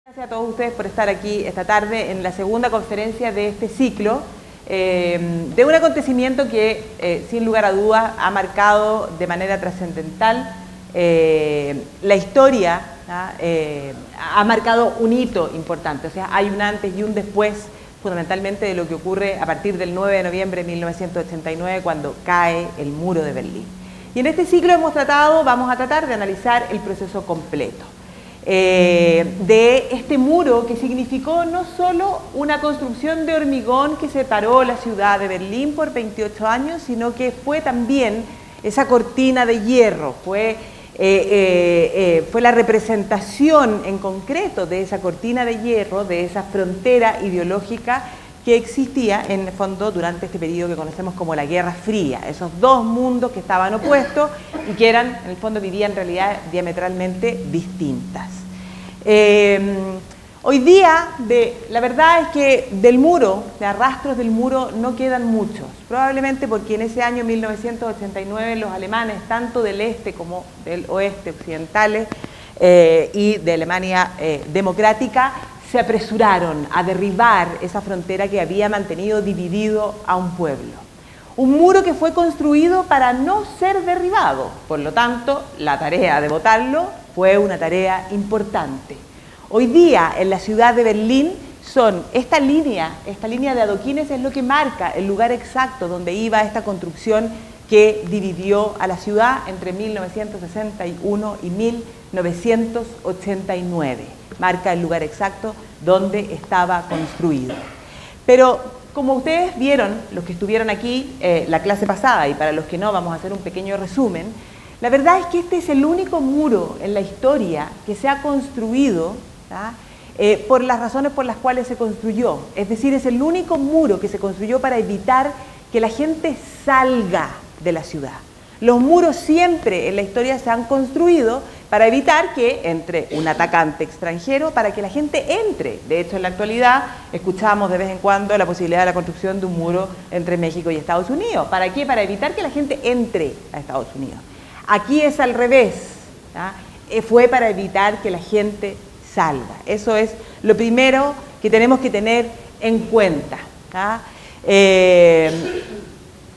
Gracias a todos ustedes por estar aquí esta tarde en la segunda conferencia de este ciclo, de un acontecimiento que sin lugar a dudas ha marcado de manera trascendental la historia, ha marcado un hito importante, o sea, hay un antes y un después fundamentalmente de lo que ocurre a partir del 9 de noviembre de 1989 cuando cae el muro de Berlín. Y en este ciclo vamos a tratar de analizar el proceso completo. De este muro que significó no solo una construcción de hormigón que separó la ciudad de Berlín por 28 años, sino que fue también esa cortina de hierro, fue la representación en concreto de esa cortina de hierro, de esa frontera ideológica que existía en el fondo durante este periodo que conocemos como la Guerra Fría, esos dos mundos que estaban opuestos y que eran, en el fondo vivían realidades diametralmente distintas. Hoy día, la verdad es que del muro, de rastros del muro no quedan muchos, probablemente porque en ese año 1989 los alemanes, tanto del este como del oeste occidentales y de Alemania democrática, se apresuraron a derribar esa frontera que había mantenido dividido a un pueblo. Un muro que fue construido para no ser derribado, por lo tanto, la tarea de botarlo fue una tarea importante. Hoy día, en la ciudad de Berlín, esta línea de adoquines es lo que marca el lugar exacto donde iba esta construcción que dividió a la ciudad entre 1961 y 1989. Marca el lugar exacto donde estaba construido. Pero como ustedes vieron, los que estuvieron aquí la clase pasada, y para los que no vamos a hacer un pequeño resumen, la verdad es que este es el único muro en la historia que se ha construido por las razones por las cuales se construyó. Es decir, es el único muro que se construyó para evitar que la gente salga de la ciudad. Los muros siempre en la historia se han construido para evitar que entre un atacante extranjero, para que la gente entre. De hecho, en la actualidad escuchamos de vez en cuando la posibilidad de la construcción de un muro entre México y Estados Unidos. ¿Para qué? Para evitar que la gente entre a Estados Unidos. Aquí es al revés, fue para evitar que la gente salga. Eso es lo primero que tenemos que tener en cuenta.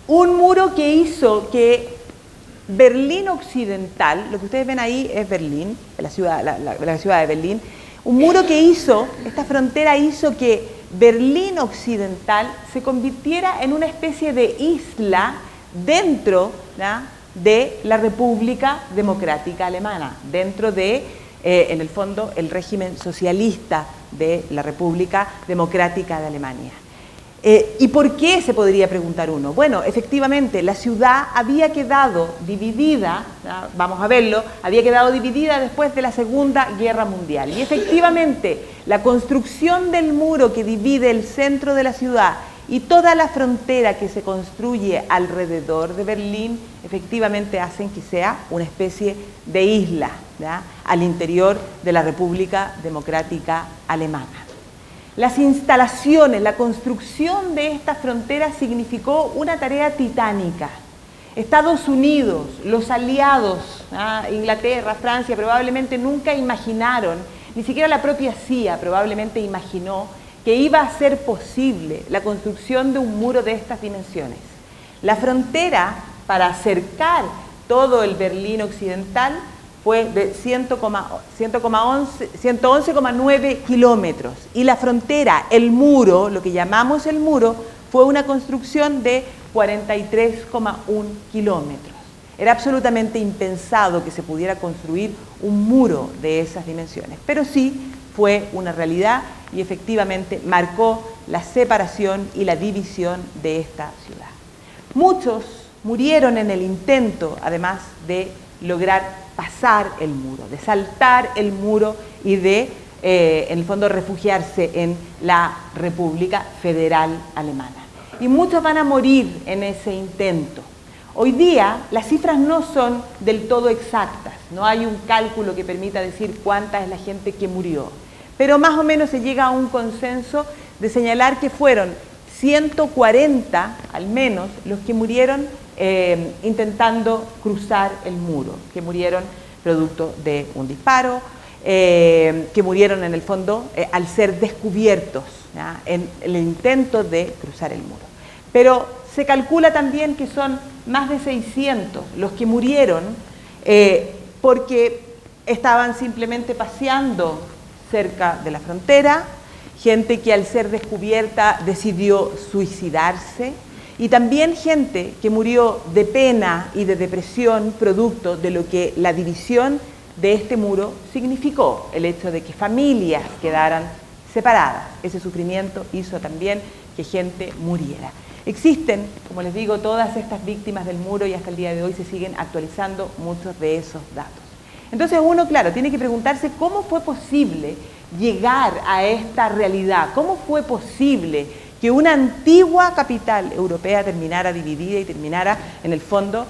Un muro que hizo que Berlín Occidental, lo que ustedes ven ahí es Berlín, la ciudad de Berlín, un muro que esta frontera hizo que Berlín Occidental se convirtiera en una especie de isla dentro de la República Democrática Alemana, dentro de, en el fondo, el régimen socialista de la República Democrática de Alemania. ¿Y por qué? Se podría preguntar uno. Bueno, efectivamente, la ciudad había quedado dividida, vamos a verlo, había quedado dividida después de la Segunda Guerra Mundial. Y efectivamente, la construcción del muro que divide el centro de la ciudad y toda la frontera que se construye alrededor de Berlín, efectivamente hacen que sea una especie de isla al interior de la República Democrática Alemana. Las instalaciones, la construcción de esta frontera significó una tarea titánica. Estados Unidos, los aliados, Inglaterra, Francia, probablemente nunca imaginaron, ni siquiera la propia CIA probablemente imaginó que iba a ser posible la construcción de un muro de estas dimensiones. La frontera para acercar todo el Berlín Occidental fue de 111,9 kilómetros. Y la frontera, el muro, lo que llamamos el muro, fue una construcción de 43,1 kilómetros. Era absolutamente impensado que se pudiera construir un muro de esas dimensiones, pero sí fue una realidad y efectivamente marcó la separación y la división de esta ciudad. Muchos murieron en el intento, además de lograr pasar el muro, de saltar el muro y de, en el fondo, refugiarse en la República Federal Alemana. Y muchos van a morir en ese intento. Hoy día las cifras no son del todo exactas, no hay un cálculo que permita decir cuánta es la gente que murió, pero más o menos se llega a un consenso de señalar que fueron 140 al menos los que murieron intentando cruzar el muro, que murieron producto de un disparo, que murieron en el fondo al ser descubiertos, ¿ya?, en el intento de cruzar el muro. Pero se calcula también que son más de 600 los que murieron porque estaban simplemente paseando cerca de la frontera, gente que al ser descubierta decidió suicidarse, y también gente que murió de pena y de depresión producto de lo que la división de este muro significó, el hecho de que familias quedaran separadas. Ese sufrimiento hizo también que gente muriera. Existen, como les digo, todas estas víctimas del muro y hasta el día de hoy se siguen actualizando muchos de esos datos. Entonces uno, claro, tiene que preguntarse cómo fue posible llegar a esta realidad, cómo fue posible que una antigua capital europea terminara dividida y terminara, en el fondo,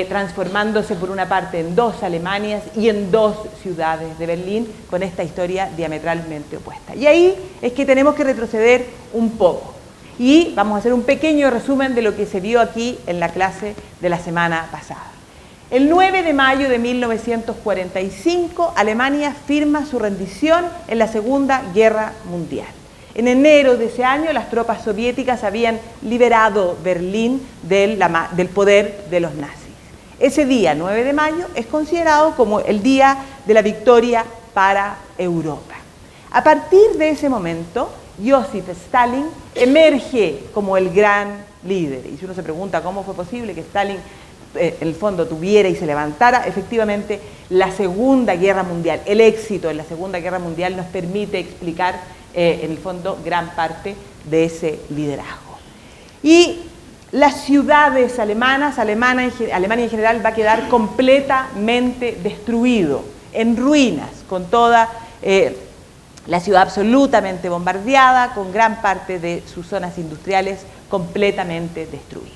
transformándose por una parte en dos Alemanias y en dos ciudades de Berlín, con esta historia diametralmente opuesta. Y ahí es que tenemos que retroceder un poco. Y vamos a hacer un pequeño resumen de lo que se vio aquí en la clase de la semana pasada. El 9 de mayo de 1945, Alemania firma su rendición en la Segunda Guerra Mundial. En enero de ese año, las tropas soviéticas habían liberado Berlín del poder de los nazis. Ese día, 9 de mayo, es considerado como el día de la victoria para Europa. A partir de ese momento, Joseph Stalin emerge como el gran líder. Y si uno se pregunta cómo fue posible que Stalin en el fondo tuviera y se levantara, efectivamente la Segunda Guerra Mundial, el éxito en la Segunda Guerra Mundial nos permite explicar en el fondo gran parte de ese liderazgo. Y las ciudades alemanas, Alemania en general va a quedar completamente destruido, en ruinas, con toda la ciudad absolutamente bombardeada, con gran parte de sus zonas industriales completamente destruidas.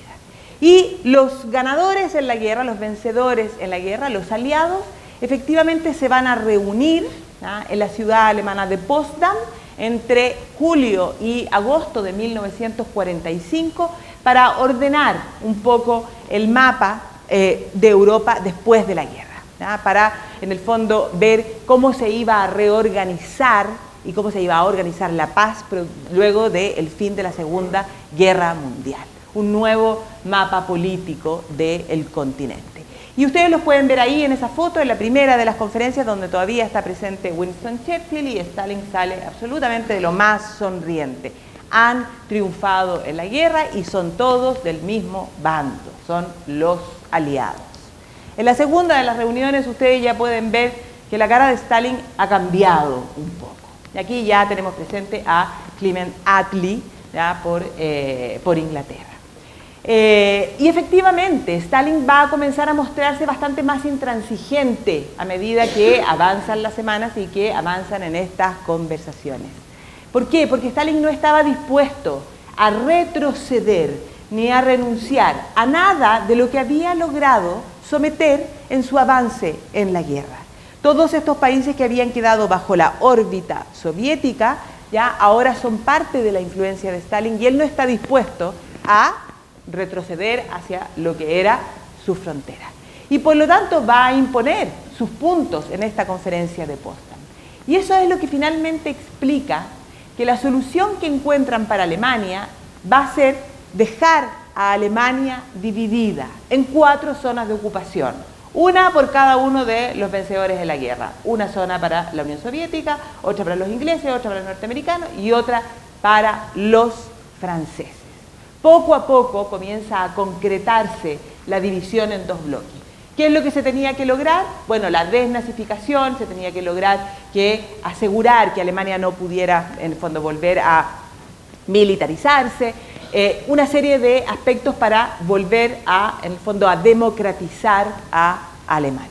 Y los ganadores en la guerra, los vencedores en la guerra, los aliados, efectivamente se van a reunir, ¿no?, en la ciudad alemana de Potsdam entre julio y agosto de 1945 para ordenar un poco el mapa de Europa después de la guerra, ¿no?, para en el fondo ver cómo se iba a reorganizar y cómo se iba a organizar la paz luego del fin de la Segunda Guerra Mundial. Un nuevo mapa político del continente. Y ustedes los pueden ver ahí en esa foto, en la primera de las conferencias, donde todavía está presente Winston Churchill y Stalin sale absolutamente de lo más sonriente. Han triunfado en la guerra y son todos del mismo bando, son los aliados. En la segunda de las reuniones ustedes ya pueden ver que la cara de Stalin ha cambiado un poco. Y aquí ya tenemos presente a Clement Attlee, ya por Inglaterra. Y efectivamente, Stalin va a comenzar a mostrarse bastante más intransigente a medida que avanzan las semanas y que avanzan en estas conversaciones. ¿Por qué? Porque Stalin no estaba dispuesto a retroceder ni a renunciar a nada de lo que había logrado someter en su avance en la guerra. Todos estos países que habían quedado bajo la órbita soviética ya ahora son parte de la influencia de Stalin y él no está dispuesto a retroceder hacia lo que era su frontera. Y por lo tanto va a imponer sus puntos en esta conferencia de Potsdam. Y eso es lo que finalmente explica que la solución que encuentran para Alemania va a ser dejar a Alemania dividida en 4 zonas de ocupación. Una por cada uno de los vencedores de la guerra. Una zona para la Unión Soviética, otra para los ingleses, otra para los norteamericanos y otra para los franceses. Poco a poco comienza a concretarse la división en 2 bloques. ¿Qué es lo que se tenía que lograr? Bueno, la desnazificación, se tenía que lograr asegurar que Alemania no pudiera, en el fondo, volver a militarizarse, una serie de aspectos para volver en el fondo, a democratizar a Alemania.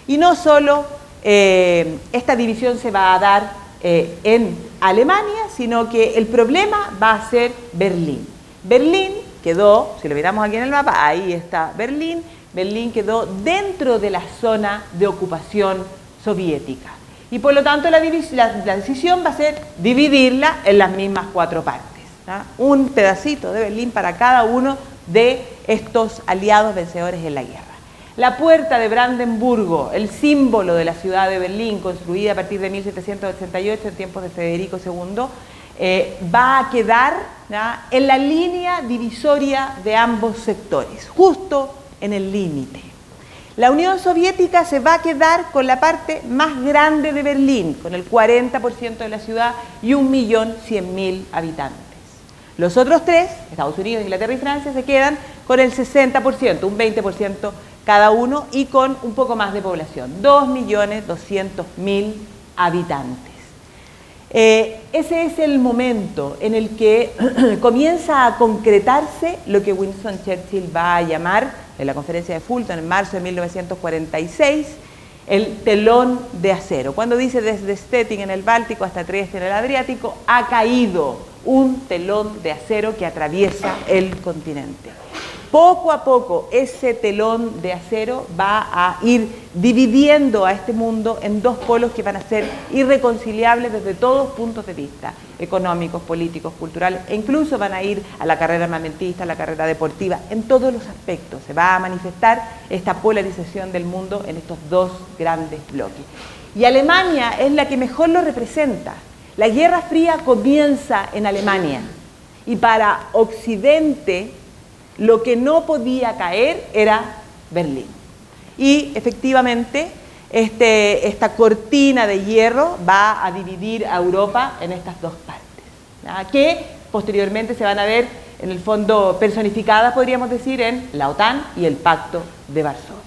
Y no solo esta división se va a dar en Alemania, sino que el problema va a ser Berlín. Berlín quedó, si lo miramos aquí en el mapa, ahí está Berlín. Berlín quedó dentro de la zona de ocupación soviética. Y por lo tanto la decisión va a ser dividirla en las mismas 4 partes, ¿no? Un pedacito de Berlín para cada uno de estos aliados vencedores en la guerra. La puerta de Brandenburgo, el símbolo de la ciudad de Berlín, construida a partir de 1788 en tiempos de Federico II, va a quedar, ¿ya?, en la línea divisoria de ambos sectores, justo en el límite. La Unión Soviética se va a quedar con la parte más grande de Berlín, con el 40% de la ciudad y 1.100.000 habitantes. Los otros tres, Estados Unidos, Inglaterra y Francia, se quedan con el 60%, un 20% cada uno, y con un poco más de población, 2.200.000 habitantes. Ese es el momento en el que comienza a concretarse lo que Winston Churchill va a llamar, en la conferencia de Fulton en marzo de 1946, el telón de acero. Cuando dice desde Stettin en el Báltico hasta Trieste en el Adriático, ha caído un telón de acero que atraviesa el continente. Poco a poco ese telón de acero va a ir dividiendo a este mundo en dos polos que van a ser irreconciliables desde todos puntos de vista, económicos, políticos, culturales, e incluso van a ir a la carrera armamentista, a la carrera deportiva, en todos los aspectos. Se va a manifestar esta polarización del mundo en estos dos grandes bloques. Y Alemania es la que mejor lo representa. La Guerra Fría comienza en Alemania y para Occidente lo que no podía caer era Berlín. Y efectivamente esta cortina de hierro va a dividir a Europa en estas dos partes, ¿ya?, que posteriormente se van a ver en el fondo personificadas, podríamos decir, en la OTAN y el Pacto de Varsovia.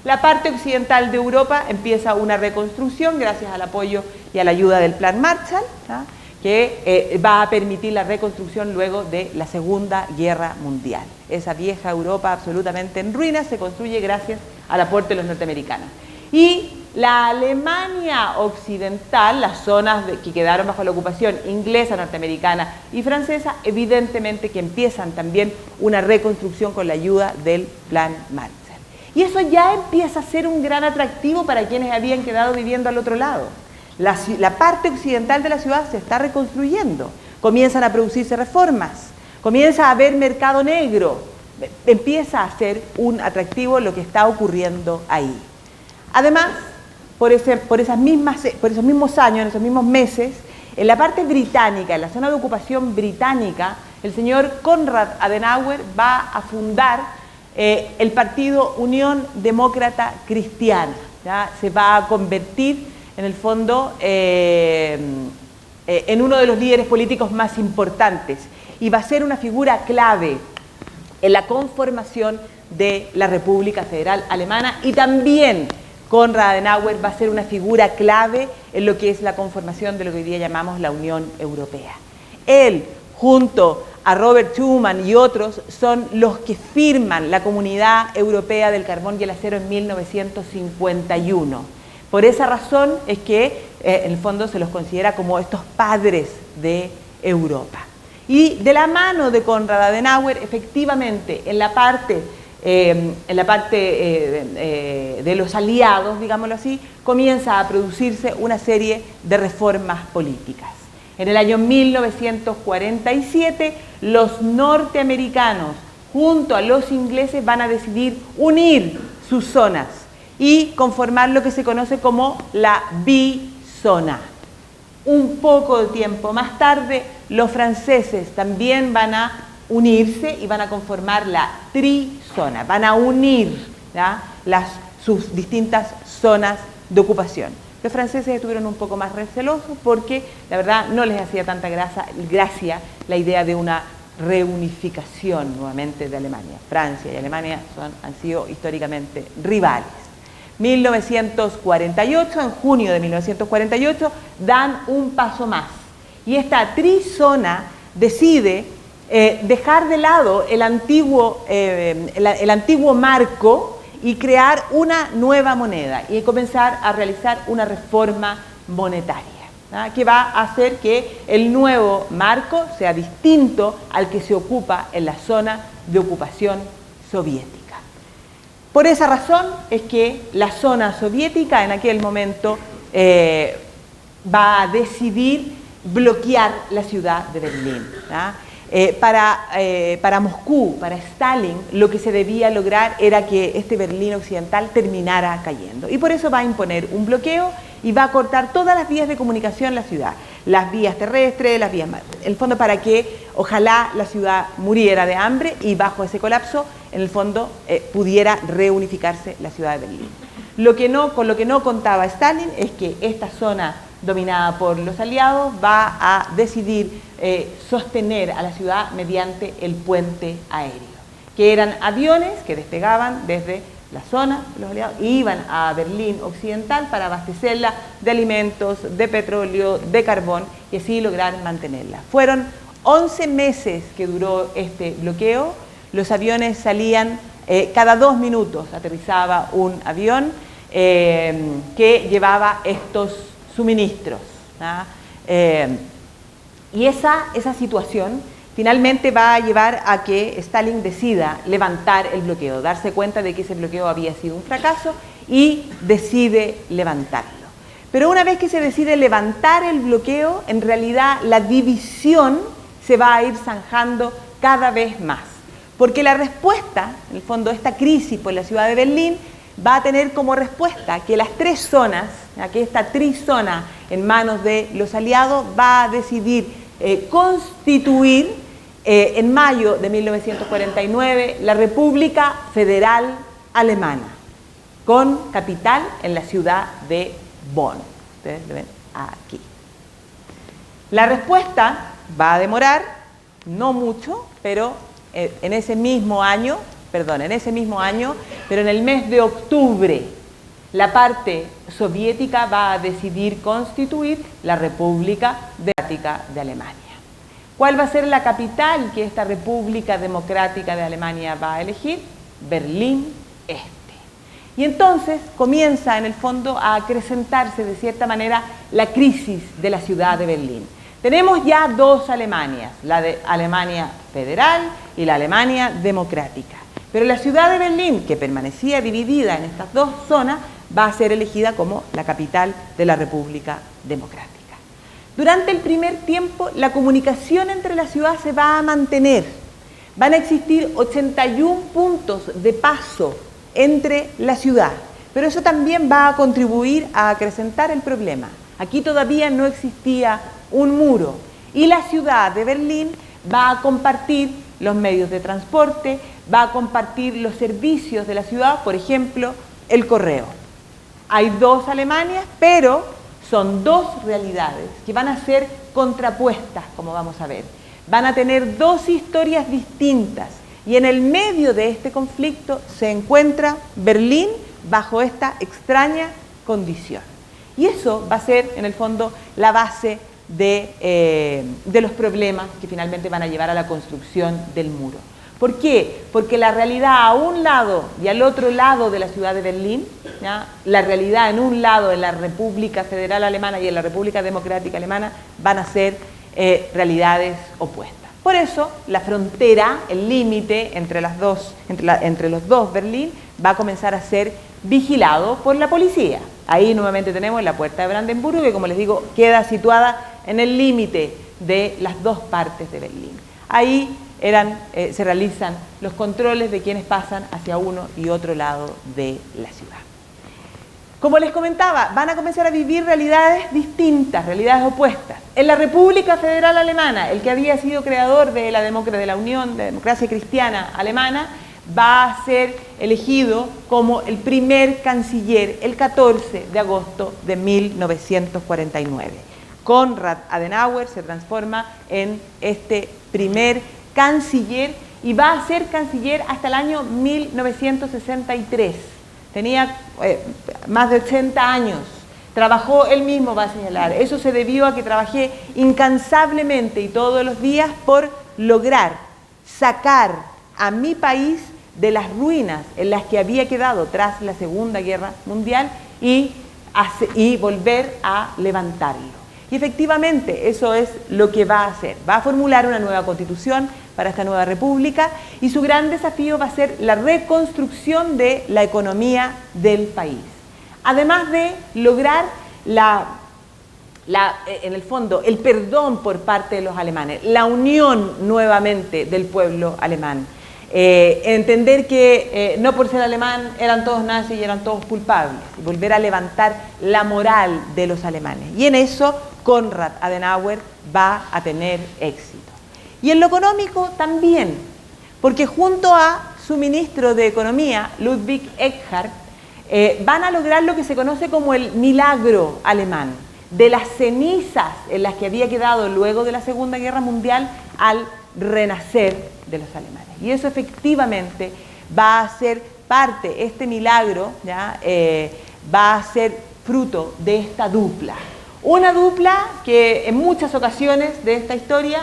La parte occidental de Europa empieza una reconstrucción gracias al apoyo y a la ayuda del Plan Marshall, ¿ya?, que va a permitir la reconstrucción luego de la Segunda Guerra Mundial. Esa vieja Europa absolutamente en ruinas se construye gracias al aporte de los norteamericanos. Y la Alemania occidental, las zonas que quedaron bajo la ocupación inglesa, norteamericana y francesa, evidentemente que empiezan también una reconstrucción con la ayuda del Plan Marshall. Y eso ya empieza a ser un gran atractivo para quienes habían quedado viviendo al otro lado. La parte occidental de la ciudad se está reconstruyendo, comienzan a producirse reformas, comienza a haber mercado negro, empieza a ser un atractivo lo que está ocurriendo ahí. Además, por esos mismos años, en esos mismos meses, en la parte británica, en la zona de ocupación británica, el señor Konrad Adenauer va a fundar el partido Unión Demócrata Cristiana, ¿ya? Se va a convertir en el fondo en uno de los líderes políticos más importantes y va a ser una figura clave en la conformación de la República Federal Alemana, y también Konrad Adenauer va a ser una figura clave en lo que es la conformación de lo que hoy día llamamos la Unión Europea. Él, junto a Robert Schuman y otros, son los que firman la Comunidad Europea del Carbón y el Acero en 1951. Por esa razón es que en el fondo se los considera como estos padres de Europa. Y de la mano de Konrad Adenauer, efectivamente, en la parte de los aliados, digámoslo así, comienza a producirse una serie de reformas políticas. En el año 1947, los norteamericanos, junto a los ingleses, van a decidir unir sus zonas y conformar lo que se conoce como la bizona. Un poco de tiempo más tarde, los franceses también van a unirse y van a conformar la trizona, van a unir, ¿ya?, sus distintas zonas de ocupación. Los franceses estuvieron un poco más recelosos porque la verdad no les hacía tanta gracia la idea de una reunificación nuevamente de Alemania. Francia y Alemania han sido históricamente rivales. 1948, en junio de 1948, dan un paso más. Y esta trizona decide dejar de lado el antiguo marco y crear una nueva moneda y comenzar a realizar una reforma monetaria, ¿no?, que va a hacer que el nuevo marco sea distinto al que se ocupa en la zona de ocupación soviética. Por esa razón es que la zona soviética en aquel momento va a decidir bloquear la ciudad de Berlín, ¿no? Para Moscú, para Stalin, lo que se debía lograr era que este Berlín occidental terminara cayendo. Y por eso va a imponer un bloqueo y va a cortar todas las vías de comunicación en la ciudad. Las vías terrestres, las vías marítimas. En el fondo, para que ojalá la ciudad muriera de hambre y bajo ese colapso, en el fondo, pudiera reunificarse la ciudad de Berlín. Con lo que no contaba Stalin es que esta zona dominada por los aliados va a decidir sostener a la ciudad mediante el puente aéreo, que eran aviones que despegaban desde la zona de los aliados y iban a Berlín occidental para abastecerla de alimentos, de petróleo, de carbón y así lograr mantenerla. Fueron 11 meses que duró este bloqueo. Los aviones salían cada 2 minutos, aterrizaba un avión que llevaba estos suministros, ¿no? Y esa situación finalmente va a llevar a que Stalin decida levantar el bloqueo, darse cuenta de que ese bloqueo había sido un fracaso y decide levantarlo. Pero una vez que se decide levantar el bloqueo, en realidad la división se va a ir zanjando cada vez más. Porque la respuesta, en el fondo, esta crisis por la ciudad de Berlín va a tener como respuesta que las 3 zonas, que esta trizona en manos de los aliados va a decidir constituir en mayo de 1949 la República Federal Alemana, con capital en la ciudad de Bonn. Ustedes lo ven aquí. La respuesta va a demorar, no mucho, pero en ese mismo año, pero en el mes de octubre, la parte soviética va a decidir constituir la República Democrática de Alemania. ¿Cuál va a ser la capital que esta República Democrática de Alemania va a elegir? Berlín Este. Y entonces comienza en el fondo a acrecentarse de cierta manera la crisis de la ciudad de Berlín. Tenemos ya 2 Alemanias, la de Alemania Federal y la Alemania Democrática. Pero la ciudad de Berlín, que permanecía dividida en estas 2 zonas, va a ser elegida como la capital de la República Democrática. Durante el primer tiempo, la comunicación entre la ciudad se va a mantener. Van a existir 81 puntos de paso entre la ciudad, pero eso también va a contribuir a acrecentar el problema. Aquí todavía no existía un muro y la ciudad de Berlín va a compartir los medios de transporte, va a compartir los servicios de la ciudad, por ejemplo, el correo. Hay 2 Alemanias, pero son 2 realidades que van a ser contrapuestas, como vamos a ver. Van a tener 2 historias distintas y en el medio de este conflicto se encuentra Berlín bajo esta extraña condición. Y eso va a ser, en el fondo, la base de los problemas que finalmente van a llevar a la construcción del muro. ¿Por qué? Porque la realidad a un lado y al otro lado de la ciudad de Berlín, ¿ya? La realidad en un lado en la República Federal Alemana y en la República Democrática Alemana van a ser realidades opuestas. Por eso la frontera, el límite entre los dos Berlín va a comenzar a ser vigilado por la policía. Ahí nuevamente tenemos la puerta de Brandenburgo, que como les digo queda situada en el límite de las 2 partes de Berlín. Ahí se realizan los controles de quienes pasan hacia uno y otro lado de la ciudad. Como les comentaba, van a comenzar a vivir realidades distintas, realidades opuestas. En la República Federal Alemana, el que había sido creador de la Unión de Democracia Cristiana Alemana, va a ser elegido como el primer canciller el 14 de agosto de 1949. Konrad Adenauer se transforma en este primer canciller y va a ser canciller hasta el año 1963. Tenía más de 80 años. Trabajó, él mismo va a señalar, eso se debió a que trabajé incansablemente y todos los días por lograr sacar a mi país de las ruinas en las que había quedado tras la Segunda Guerra Mundial y volver a levantarlo. Y efectivamente eso es lo que va a hacer. Va a formular una nueva constitución para esta nueva república y su gran desafío va a ser la reconstrucción de la economía del país. Además de lograr la en el fondo, el perdón por parte de los alemanes, la unión nuevamente del pueblo alemán. Entender que no por ser alemán eran todos nazis y eran todos culpables, y volver a levantar la moral de los alemanes. Y en eso Konrad Adenauer va a tener éxito. Y en lo económico también, porque junto a su ministro de Economía, Ludwig Erhard, van a lograr lo que se conoce como el milagro alemán, de las cenizas en las que había quedado luego de la Segunda Guerra Mundial al renacer de los alemanes. Y eso efectivamente va a ser parte, este milagro, ¿ya? Va a ser fruto de esta dupla. Una dupla que en muchas ocasiones de esta historia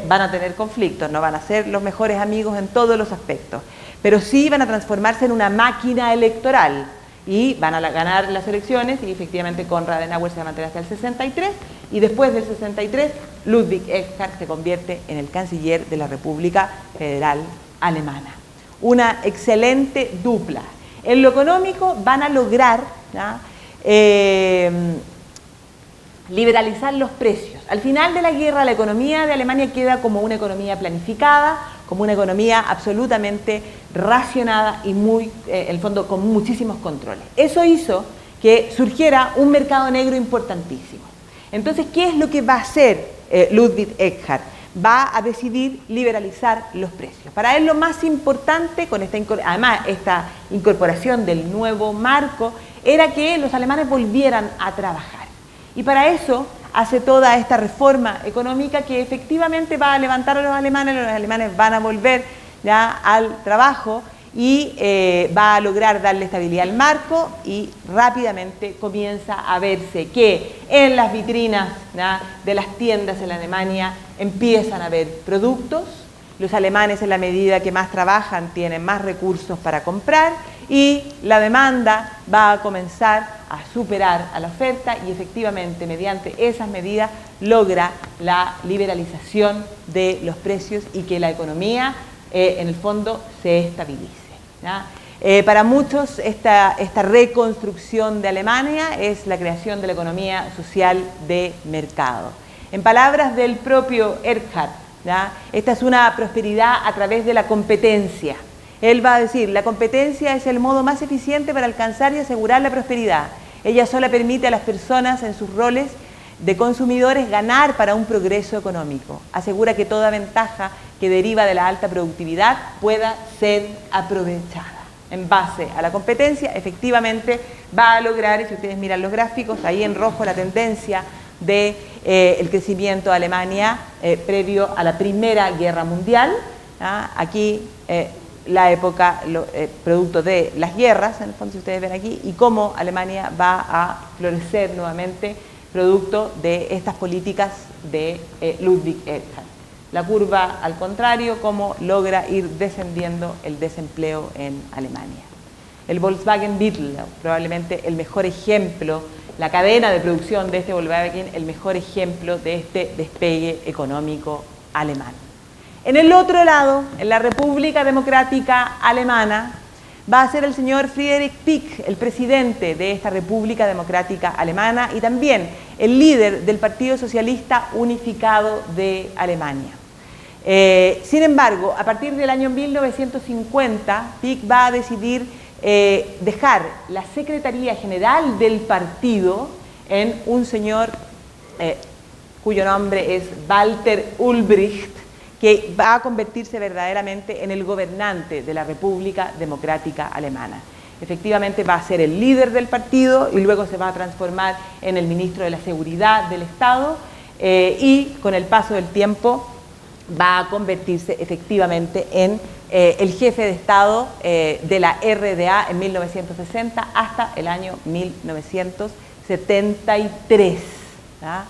van a tener conflictos, no van a ser los mejores amigos en todos los aspectos, pero sí van a transformarse en una máquina electoral y van a ganar las elecciones, y efectivamente Konrad Adenauer se va a mantener hasta el 63, y después del 63 Ludwig Erhard se convierte en el canciller de la República Federal Alemana. Una excelente dupla. En lo económico van a lograr, ¿ya? Liberalizar los precios. Al final de la guerra, la economía de Alemania queda como una economía planificada, como una economía absolutamente racionada y en el fondo con muchísimos controles. Eso hizo que surgiera un mercado negro importantísimo. Entonces, ¿qué es lo que va a hacer Ludwig Erhard? Va a decidir liberalizar los precios. Para él lo más importante, con esta incorporación del nuevo marco, era que los alemanes volvieran a trabajar. Y para eso hace toda esta reforma económica que efectivamente va a levantar a los alemanes van a volver ya al trabajo y va a lograr darle estabilidad al marco, y rápidamente comienza a verse que en las vitrinas, ¿ya?, de las tiendas en la Alemania empiezan a haber productos. Los alemanes, en la medida que más trabajan, tienen más recursos para comprar, y la demanda va a comenzar a superar a la oferta, y efectivamente mediante esas medidas logra la liberalización de los precios y que la economía en el fondo se estabilice, ¿ya? Para muchos esta reconstrucción de Alemania es la creación de la economía social de mercado. En palabras del propio Erhard, ¿ya?, esta es una prosperidad a través de la competencia. Él va a decir, la competencia es el modo más eficiente para alcanzar y asegurar la prosperidad. Ella sola permite a las personas en sus roles de consumidores ganar para un progreso económico. Asegura que toda ventaja que deriva de la alta productividad pueda ser aprovechada. En base a la competencia, efectivamente va a lograr, y si ustedes miran los gráficos, ahí en rojo la tendencia de el crecimiento de Alemania previo a la Primera Guerra Mundial. ¿Ah? Aquí la época producto de las guerras, en el fondo, si ustedes ven aquí, y cómo Alemania va a florecer nuevamente producto de estas políticas de Ludwig Erhard. La curva, al contrario, cómo logra ir descendiendo el desempleo en Alemania. El Volkswagen Beetle, probablemente el mejor ejemplo, la cadena de producción de este Volkswagen, el mejor ejemplo de este despegue económico alemán. En el otro lado, en la República Democrática Alemana, va a ser el señor Friedrich Pick, el presidente de esta República Democrática Alemana y también el líder del Partido Socialista Unificado de Alemania. Sin embargo, a partir del año 1950, Pick va a decidir dejar la Secretaría General del partido en un señor cuyo nombre es Walter Ulbricht, que va a convertirse verdaderamente en el gobernante de la República Democrática Alemana. Efectivamente va a ser el líder del partido y luego se va a transformar en el ministro de la Seguridad del Estado y con el paso del tiempo va a convertirse efectivamente en el jefe de Estado de la RDA en 1960 hasta el año 1973. ¿Ah?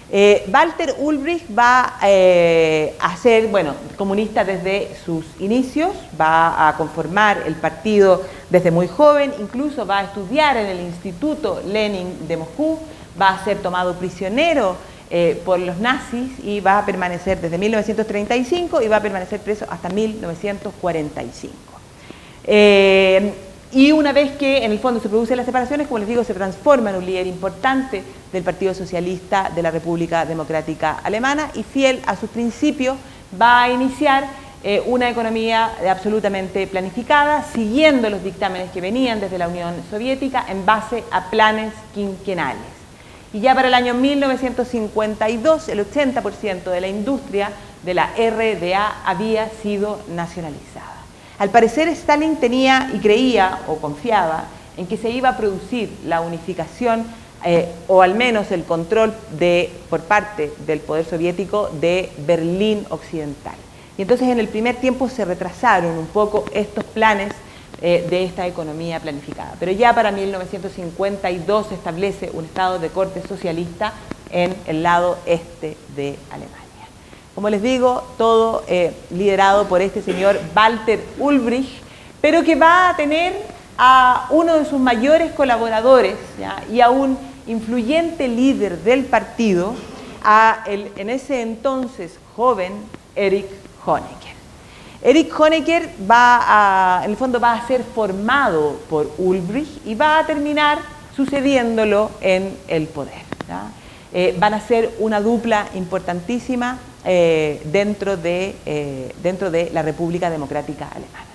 Walter Ulbricht va a ser, comunista desde sus inicios, va a conformar el partido desde muy joven, incluso va a estudiar en el Instituto Lenin de Moscú, va a ser tomado prisionero por los nazis y va a permanecer desde 1935 y va a permanecer preso hasta 1945. Y una vez que en el fondo se producen las separaciones, como les digo, se transforma en un líder importante del Partido Socialista de la República Democrática Alemana y fiel a sus principios va a iniciar una economía absolutamente planificada, siguiendo los dictámenes que venían desde la Unión Soviética en base a planes quinquenales. Y ya para el año 1952 el 80% de la industria de la RDA había sido nacionalizada. Al parecer Stalin tenía y creía o confiaba en que se iba a producir la unificación o al menos el control por parte del poder soviético de Berlín Occidental. Y entonces en el primer tiempo se retrasaron un poco estos planes de esta economía planificada. Pero ya para 1952 se establece un estado de corte socialista en el lado este de Alemania. Como les digo, todo liderado por este señor Walter Ulbricht, pero que va a tener a uno de sus mayores colaboradores, ¿ya? Y a un influyente líder del partido, en ese entonces joven Erich Honecker. Erich Honecker en el fondo va a ser formado por Ulbricht y va a terminar sucediéndolo en el poder, ¿ya? Van a ser una dupla importantísima dentro de la República Democrática Alemana.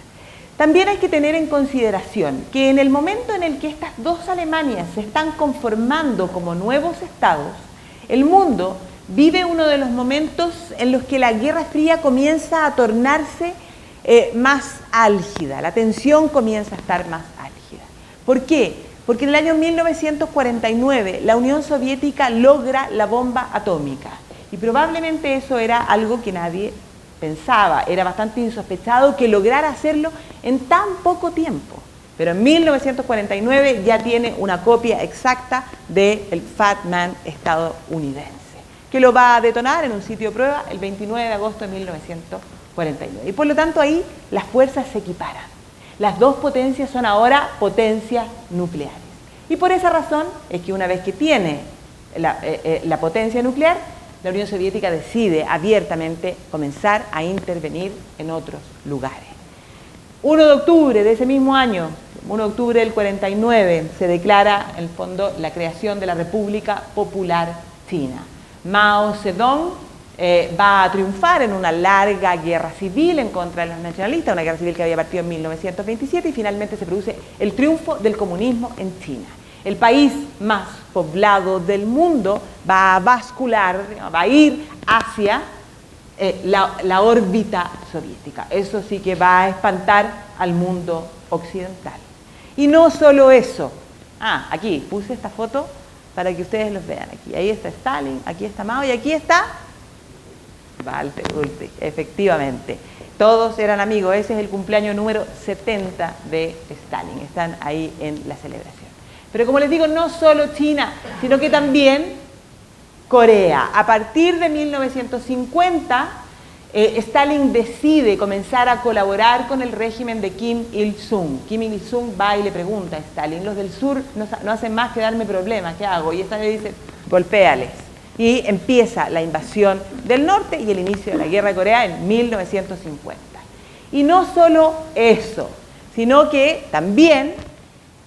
También hay que tener en consideración que en el momento en el que estas dos Alemanias se están conformando como nuevos estados, el mundo vive uno de los momentos en los que la Guerra Fría comienza a tornarse más álgida, la tensión comienza a estar más álgida. ¿Por qué? Porque en el año 1949 la Unión Soviética logra la bomba atómica y probablemente eso era algo que nadie pensaba, era bastante insospechado que lograra hacerlo en tan poco tiempo. Pero en 1949 ya tiene una copia exacta del Fat Man estadounidense, que lo va a detonar en un sitio de prueba el 29 de agosto de 1949. Y por lo tanto ahí las fuerzas se equiparan. Las dos potencias son ahora potencias nucleares. Y por esa razón es que una vez que tiene la potencia nuclear, la Unión Soviética decide abiertamente comenzar a intervenir en otros lugares. 1 de octubre de ese mismo año, 1 de octubre del 49, se declara en el fondo la creación de la República Popular China. Mao Zedong va a triunfar en una larga guerra civil en contra de los nacionalistas, una guerra civil que había partido en 1927 y finalmente se produce el triunfo del comunismo en China. El país más poblado del mundo va a bascular, va a ir hacia la órbita soviética. Eso sí que va a espantar al mundo occidental. Y no solo eso. Aquí puse esta foto para que ustedes los vean. Aquí, ahí está Stalin, aquí está Mao y aquí está Walter Ulbricht, efectivamente. Todos eran amigos. Ese es el cumpleaños número 70 de Stalin. Están ahí en la celebración. Pero como les digo, no solo China, sino que también Corea. A partir de 1950, Stalin decide comenzar a colaborar con el régimen de Kim Il-sung. Kim Il-sung va y le pregunta a Stalin, los del sur no hacen más que darme problemas, ¿qué hago? Y Stalin le dice, golpéales. Y empieza la invasión del norte y el inicio de la guerra de Corea en 1950. Y no solo eso, sino que también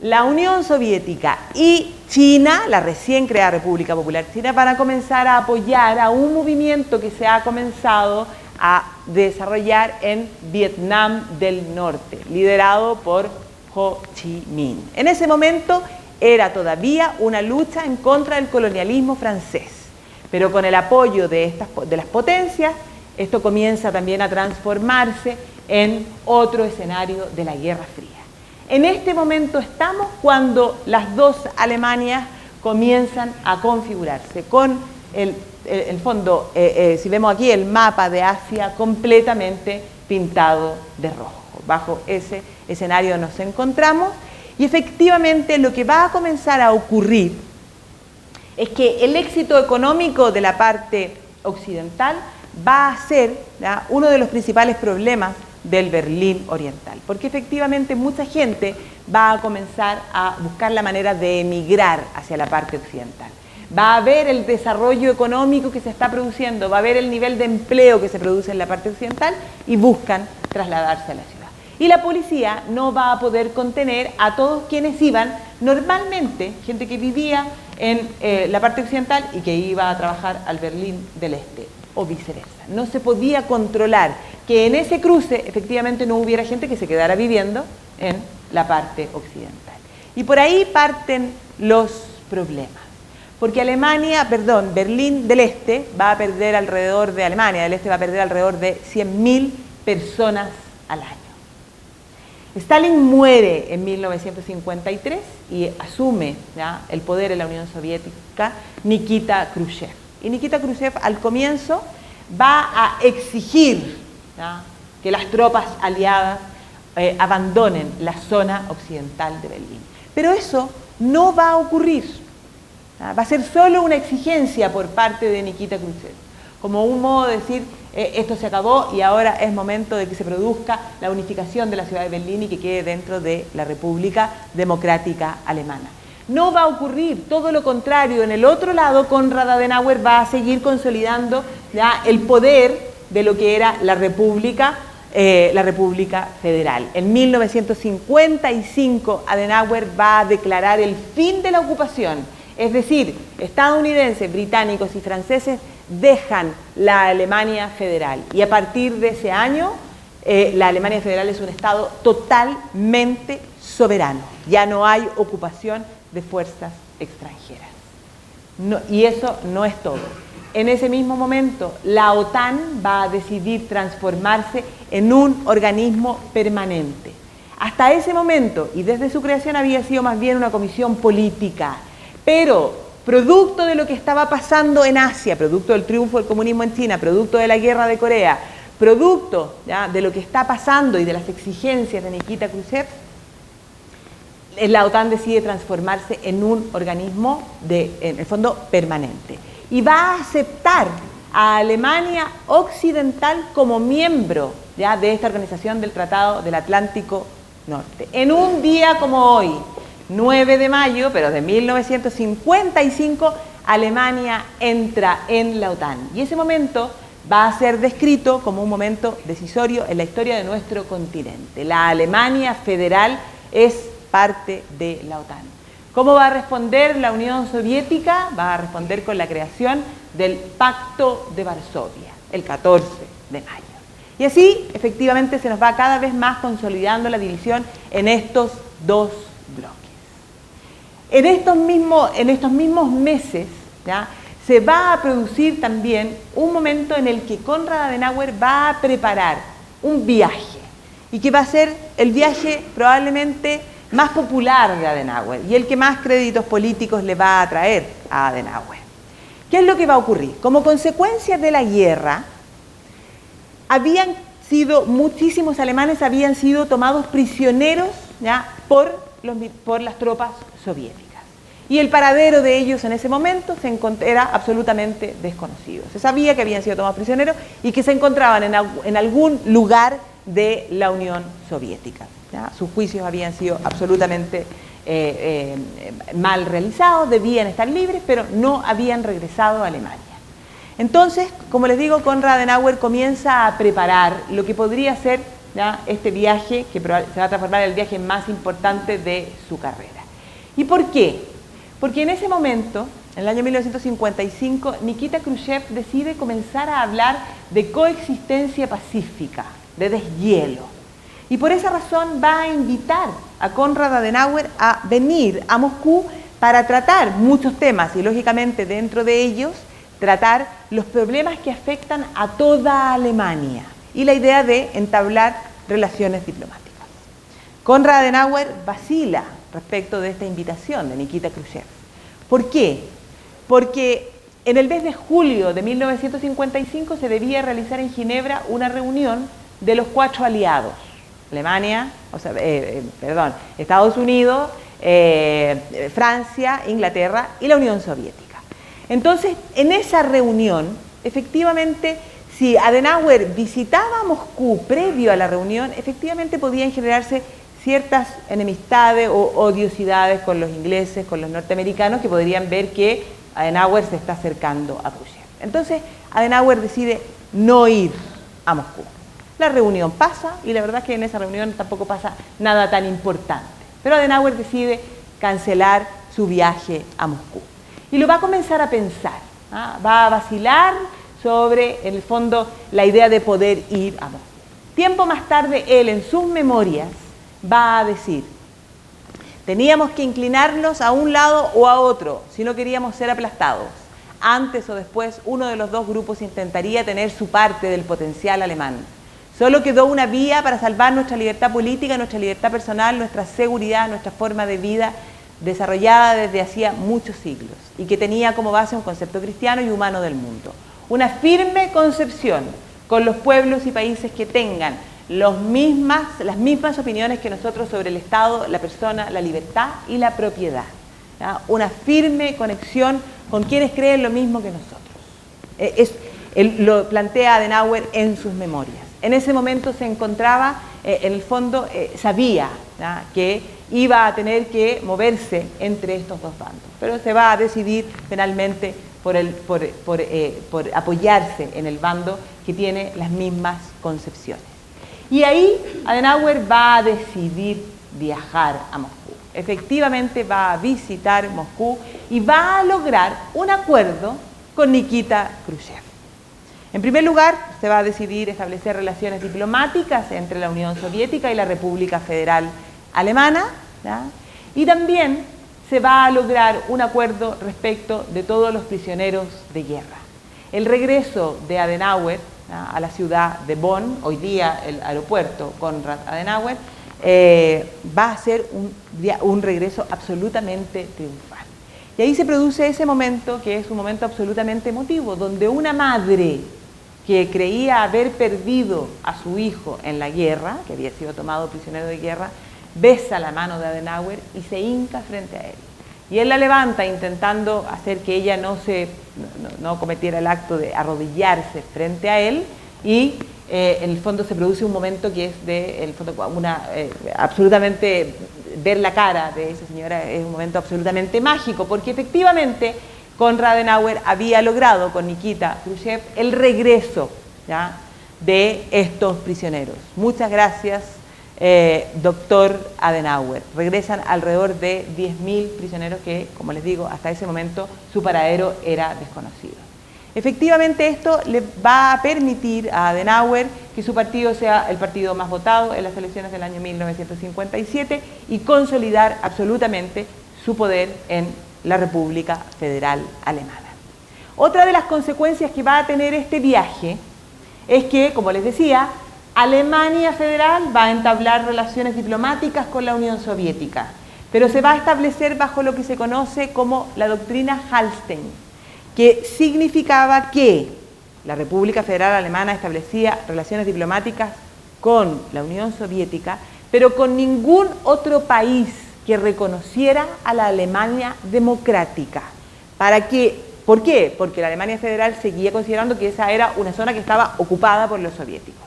la Unión Soviética y China, la recién creada República Popular China, van a comenzar a apoyar a un movimiento que se ha comenzado a desarrollar en Vietnam del Norte, liderado por Ho Chi Minh. En ese momento era todavía una lucha en contra del colonialismo francés, pero con el apoyo de las potencias, esto comienza también a transformarse en otro escenario de la Guerra Fría. En este momento estamos cuando las dos Alemanias comienzan a configurarse con el fondo, si vemos aquí el mapa de Asia completamente pintado de rojo. Bajo ese escenario nos encontramos y efectivamente lo que va a comenzar a ocurrir es que el éxito económico de la parte occidental va a ser, ¿ya?, uno de los principales problemas del Berlín Oriental, porque efectivamente mucha gente va a comenzar a buscar la manera de emigrar hacia la parte occidental. Va a ver el desarrollo económico que se está produciendo, va a ver el nivel de empleo que se produce en la parte occidental y buscan trasladarse a la ciudad. Y la policía no va a poder contener a todos quienes iban, normalmente, gente que vivía en la parte occidental y que iba a trabajar al Berlín del Este, o viceversa. No se podía controlar que en ese cruce efectivamente no hubiera gente que se quedara viviendo en la parte occidental. Y por ahí parten los problemas. Porque Berlín del Este va a perder alrededor de Alemania del Este va a perder alrededor de 100.000 personas al año. Stalin muere en 1953 y asume el poder en la Unión Soviética Nikita Khrushchev. Y Nikita Khrushchev al comienzo va a exigir que las tropas aliadas abandonen la zona occidental de Berlín. Pero eso no va a ocurrir. Va a ser solo una exigencia por parte de Nikita Khrushchev, como un modo de decir, esto se acabó y ahora es momento de que se produzca la unificación de la ciudad de Berlín y que quede dentro de la República Democrática Alemana. No va a ocurrir, todo lo contrario. En el otro lado, Konrad Adenauer va a seguir consolidando el poder de lo que era la República Federal. En 1955, Adenauer va a declarar el fin de la ocupación, es decir, estadounidenses, británicos y franceses dejan la Alemania federal y a partir de ese año la Alemania federal es un estado totalmente soberano, ya no hay ocupación de fuerzas extranjeras. Y eso no es todo. En ese mismo momento la OTAN va a decidir transformarse en un organismo permanente. Hasta ese momento y desde su creación había sido más bien una comisión política, pero producto de lo que estaba pasando en Asia, producto del triunfo del comunismo en China, producto de la guerra de Corea, producto de lo que está pasando y de las exigencias de Nikita Khrushchev, la OTAN decide transformarse en un organismo en el fondo permanente y va a aceptar a Alemania Occidental como miembro de esta organización del Tratado del Atlántico Norte. En un día como hoy, 9 de mayo, pero de 1955, Alemania entra en la OTAN. Y ese momento va a ser descrito como un momento decisorio en la historia de nuestro continente. La Alemania federal es parte de la OTAN. ¿Cómo va a responder la Unión Soviética? Va a responder con la creación del Pacto de Varsovia, el 14 de mayo. Y así, efectivamente, se nos va cada vez más consolidando la división en estos dos bloques. En estos mismos meses se va a producir también un momento en el que Konrad Adenauer va a preparar un viaje y que va a ser el viaje probablemente más popular de Adenauer y el que más créditos políticos le va a traer a Adenauer. ¿Qué es lo que va a ocurrir? Como consecuencia de la guerra, muchísimos alemanes habían sido tomados prisioneros por las tropas soviéticas. Y el paradero de ellos en ese momento era absolutamente desconocido. Se sabía que habían sido tomados prisioneros y que se encontraban en algún lugar de la Unión Soviética. Sus juicios habían sido absolutamente mal realizados, debían estar libres, pero no habían regresado a Alemania. Entonces, como les digo, Konrad Adenauer comienza a preparar lo que podría ser este viaje, que se va a transformar en el viaje más importante de su carrera. ¿Y por qué? Porque en ese momento, en el año 1955, Nikita Khrushchev decide comenzar a hablar de coexistencia pacífica, de deshielo. Y por esa razón va a invitar a Konrad Adenauer a venir a Moscú para tratar muchos temas y, lógicamente, dentro de ellos, tratar los problemas que afectan a toda Alemania y la idea de entablar relaciones diplomáticas. Konrad Adenauer vacila respecto de esta invitación de Nikita Khrushchev. ¿Por qué? Porque en el mes de julio de 1955 se debía realizar en Ginebra una reunión de los 4 aliados. Estados Unidos, Francia, Inglaterra y la Unión Soviética. Entonces, en esa reunión, efectivamente, si Adenauer visitaba Moscú previo a la reunión, efectivamente podían generarse ciertas enemistades o odiosidades con los ingleses, con los norteamericanos, que podrían ver que Adenauer se está acercando a Khrushchev. Entonces, Adenauer decide no ir a Moscú. La reunión pasa y la verdad es que en esa reunión tampoco pasa nada tan importante. Pero Adenauer decide cancelar su viaje a Moscú. Y lo va a comenzar a pensar, va a vacilar sobre, en el fondo, la idea de poder ir a Moscú. Tiempo más tarde, él en sus memorias va a decir: teníamos que inclinarnos a un lado o a otro si no queríamos ser aplastados. Antes o después, uno de los dos grupos intentaría tener su parte del potencial alemán. Solo quedó una vía para salvar nuestra libertad política, nuestra libertad personal, nuestra seguridad, nuestra forma de vida desarrollada desde hacía muchos siglos y que tenía como base un concepto cristiano y humano del mundo. Una firme concepción con los pueblos y países que tengan las mismas opiniones que nosotros sobre el Estado, la persona, la libertad y la propiedad. ¿Ya? Una firme conexión con quienes creen lo mismo que nosotros. Lo plantea Adenauer en sus memorias. En ese momento se encontraba, en el fondo, sabía, ¿ya?, que iba a tener que moverse entre estos dos bandos, pero se va a decidir finalmente por apoyarse en el bando que tiene las mismas concepciones. Y ahí Adenauer va a decidir viajar a Moscú. Efectivamente va a visitar Moscú y va a lograr un acuerdo con Nikita Khrushchev. En primer lugar, se va a decidir establecer relaciones diplomáticas entre la Unión Soviética y la República Federal Alemana, ¿ya? Y también se va a lograr un acuerdo respecto de todos los prisioneros de guerra. El regreso de Adenauer, ¿ya?, a la ciudad de Bonn, hoy día el aeropuerto Konrad Adenauer, va a ser un regreso absolutamente triunfal. Y ahí se produce ese momento, que es un momento absolutamente emotivo, donde una madre que creía haber perdido a su hijo en la guerra, que había sido tomado prisionero de guerra, besa la mano de Adenauer y se hinca frente a él. Y él la levanta intentando hacer que ella no cometiera el acto de arrodillarse frente a él, y en el fondo se produce un momento que es absolutamente, ver la cara de esa señora es un momento absolutamente mágico, porque efectivamente Konrad Adenauer había logrado con Nikita Khrushchev el regreso, ¿ya?, de estos prisioneros. Muchas gracias, doctor Adenauer. Regresan alrededor de 10.000 prisioneros que, como les digo, hasta ese momento su paradero era desconocido. Efectivamente, esto le va a permitir a Adenauer que su partido sea el partido más votado en las elecciones del año 1957 y consolidar absolutamente su poder en la República Federal Alemana. Otra de las consecuencias que va a tener este viaje es que, como les decía, Alemania Federal va a entablar relaciones diplomáticas con la Unión Soviética, pero se va a establecer bajo lo que se conoce como la doctrina Hallstein, que significaba que la República Federal Alemana establecía relaciones diplomáticas con la Unión Soviética, pero con ningún otro país que reconociera a la Alemania democrática. ¿Por qué? Porque la Alemania Federal seguía considerando que esa era una zona que estaba ocupada por los soviéticos.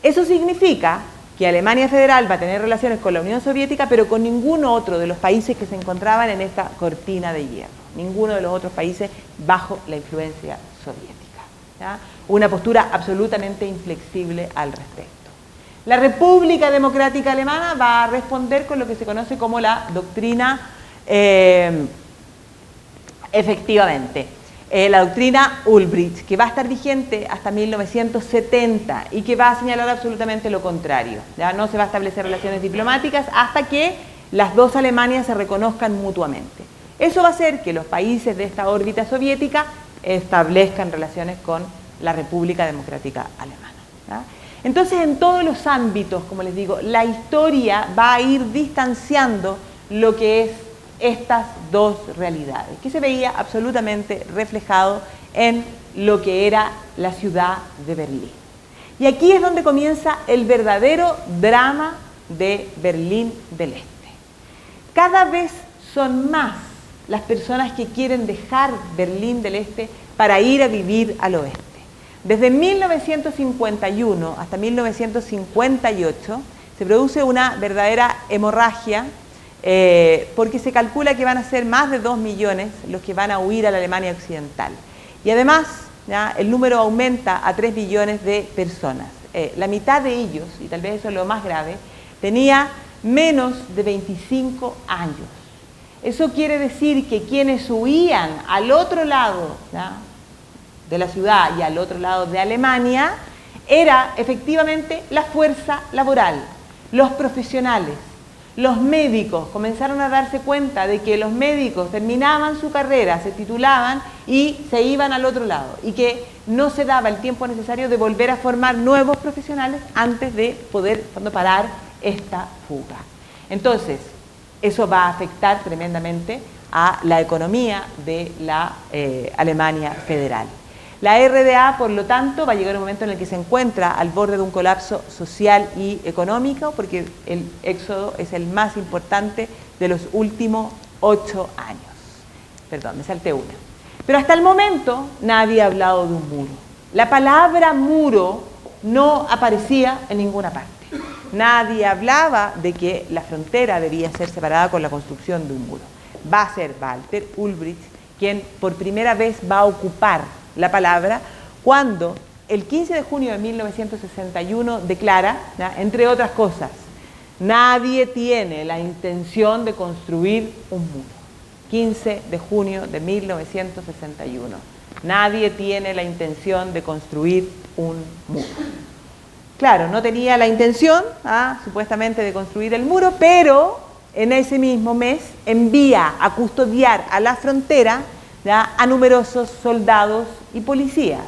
Eso significa que Alemania Federal va a tener relaciones con la Unión Soviética, pero con ninguno otro de los países que se encontraban en esta cortina de hierro, ninguno de los otros países bajo la influencia soviética, ¿ya? Una postura absolutamente inflexible al respecto. La República Democrática Alemana va a responder con lo que se conoce como la doctrina, efectivamente, la doctrina Ulbricht, que va a estar vigente hasta 1970 y que va a señalar absolutamente lo contrario. Ya no se va a establecer relaciones diplomáticas hasta que las dos Alemanias se reconozcan mutuamente. Eso va a hacer que los países de esta órbita soviética establezcan relaciones con la República Democrática Alemana, ¿ya? Entonces, en todos los ámbitos, como les digo, la historia va a ir distanciando lo que es estas dos realidades, que se veía absolutamente reflejado en lo que era la ciudad de Berlín. Y aquí es donde comienza el verdadero drama de Berlín del Este. Cada vez son más las personas que quieren dejar Berlín del Este para ir a vivir al oeste. Desde 1951 hasta 1958 se produce una verdadera hemorragia, porque se calcula que van a ser más de 2 millones los que van a huir a la Alemania Occidental. Y además, ¿ya?, el número aumenta a 3 millones de personas. la mitad de ellos, y tal vez eso es lo más grave, tenía menos de 25 años. Eso quiere decir que quienes huían al otro lado, ¿ya?, de la ciudad y al otro lado de Alemania, era efectivamente la fuerza laboral, los profesionales. Los médicos comenzaron a darse cuenta de que los médicos terminaban su carrera, se titulaban y se iban al otro lado, y que no se daba el tiempo necesario de volver a formar nuevos profesionales antes de poder parar esta fuga. Entonces, eso va a afectar tremendamente a la economía de la Alemania federal. La RDA, por lo tanto, va a llegar un momento en el que se encuentra al borde de un colapso social y económico, porque el éxodo es el más importante de los últimos 8 años. Perdón, me salté una. Pero hasta el momento nadie ha hablado de un muro. La palabra muro no aparecía en ninguna parte. Nadie hablaba de que la frontera debía ser separada con la construcción de un muro. Va a ser Walter Ulbricht quien por primera vez va a ocupar la palabra cuando el 15 de junio de 1961 declara, ¿ya?, entre otras cosas, nadie tiene la intención de construir un muro. 15 de junio de 1961. Nadie tiene la intención de construir un muro. Claro, no tenía la intención, supuestamente, de construir el muro, pero en ese mismo mes envía a custodiar a la frontera, ¿ya?, a numerosos soldados y policías,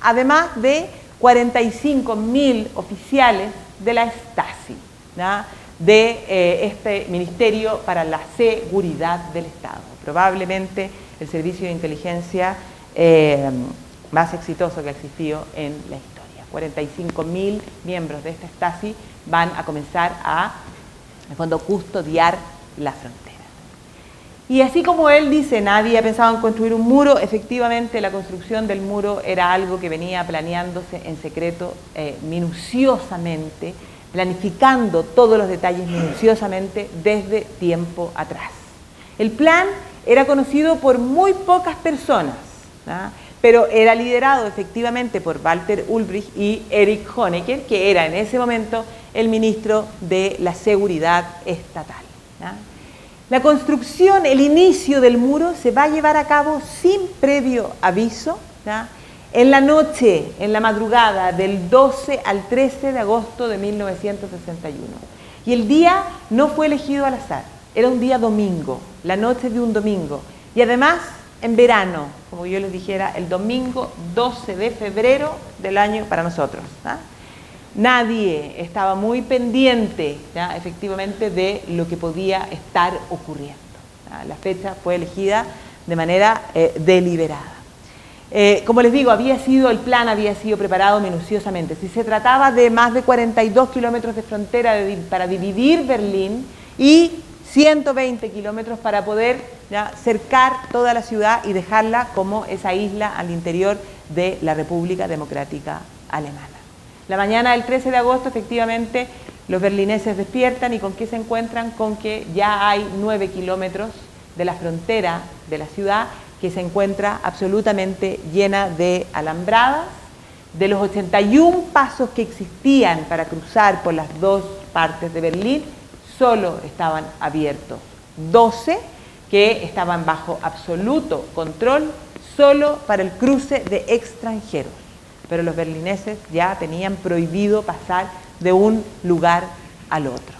además de 45.000 oficiales de la Stasi, ¿ya?, de este Ministerio para la Seguridad del Estado, probablemente el servicio de inteligencia más exitoso que ha existido en la historia. 45.000 miembros de esta Stasi van a comenzar a, en el fondo, custodiar la frontera. Y así como él dice, nadie ha pensado en construir un muro, efectivamente la construcción del muro era algo que venía planeándose en secreto, minuciosamente, planificando todos los detalles minuciosamente desde tiempo atrás. El plan era conocido por muy pocas personas, ¿no?, pero era liderado efectivamente por Walter Ulbricht y Erich Honecker, que era en ese momento el ministro de la Seguridad Estatal, ¿no? La construcción, el inicio del muro se va a llevar a cabo sin previo aviso, ¿no?, en la noche, en la madrugada del 12 al 13 de agosto de 1961. Y el día no fue elegido al azar, era un día domingo, la noche de un domingo, y además en verano, como yo les dijera, el domingo 12 de febrero del año para nosotros, ¿no? Nadie estaba muy pendiente, ¿ya?, efectivamente, de lo que podía estar ocurriendo, ¿ya? La fecha fue elegida de manera deliberada. Como les digo, el plan había sido preparado minuciosamente. Si se trataba de más de 42 kilómetros de frontera para dividir Berlín y 120 kilómetros para poder, ¿ya?, cercar toda la ciudad y dejarla como esa isla al interior de la República Democrática Alemana. La mañana del 13 de agosto, efectivamente, los berlineses despiertan y ¿con qué se encuentran? Con que ya hay 9 kilómetros de la frontera de la ciudad que se encuentra absolutamente llena de alambradas. De los 81 pasos que existían para cruzar por las dos partes de Berlín, solo estaban abiertos 12 que estaban bajo absoluto control solo para el cruce de extranjeros. Pero los berlineses ya tenían prohibido pasar de un lugar al otro.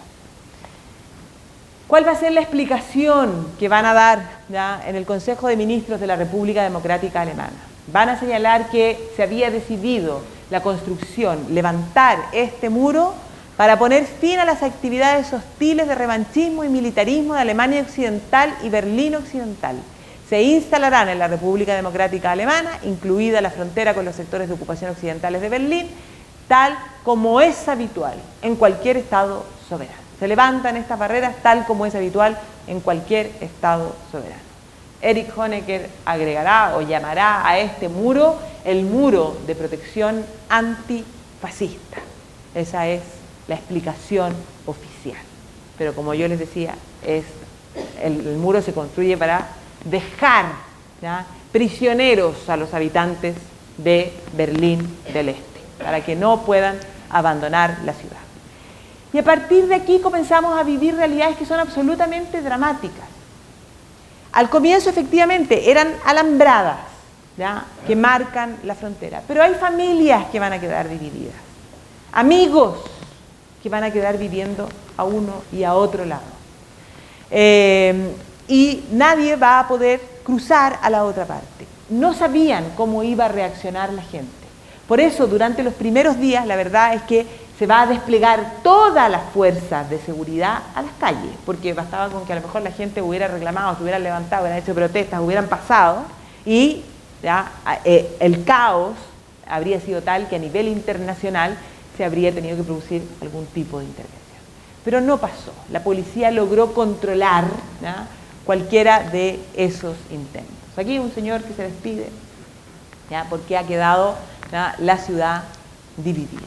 ¿Cuál va a ser la explicación que van a dar, ya, en el Consejo de Ministros de la República Democrática Alemana? Van a señalar que se había decidido la construcción, levantar este muro para poner fin a las actividades hostiles de revanchismo y militarismo de Alemania Occidental y Berlín Occidental. Se instalarán en la República Democrática Alemana, incluida la frontera con los sectores de ocupación occidentales de Berlín, tal como es habitual en cualquier Estado soberano. Se levantan estas barreras tal como es habitual en cualquier Estado soberano. Erich Honecker agregará o llamará a este muro el muro de protección antifascista. Esa es la explicación oficial. Pero como yo les decía, el muro se construye para dejar, ¿ya?, prisioneros a los habitantes de Berlín del Este, para que no puedan a abandonar la ciudad. Y a partir de aquí comenzamos a vivir realidades que son absolutamente dramáticas. Al comienzo, efectivamente, eran alambradas, ¿ya?, que marcan la frontera, pero hay familias que van a quedar divididas, amigos que van a quedar viviendo a uno y a otro lado. Y nadie va a poder cruzar a la otra parte. No sabían cómo iba a reaccionar la gente. Por eso, durante los primeros días, la verdad es que se va a desplegar todas las fuerzas de seguridad a las calles, porque bastaba con que a lo mejor la gente hubiera reclamado, se hubieran levantado, hubieran hecho protestas, hubieran pasado, y ya, el caos habría sido tal que a nivel internacional se habría tenido que producir algún tipo de intervención. Pero no pasó. La policía logró controlar, ¿ya?, cualquiera de esos intentos. Aquí un señor que se despide, ¿ya?, porque ha quedado, ¿ya?, la ciudad dividida.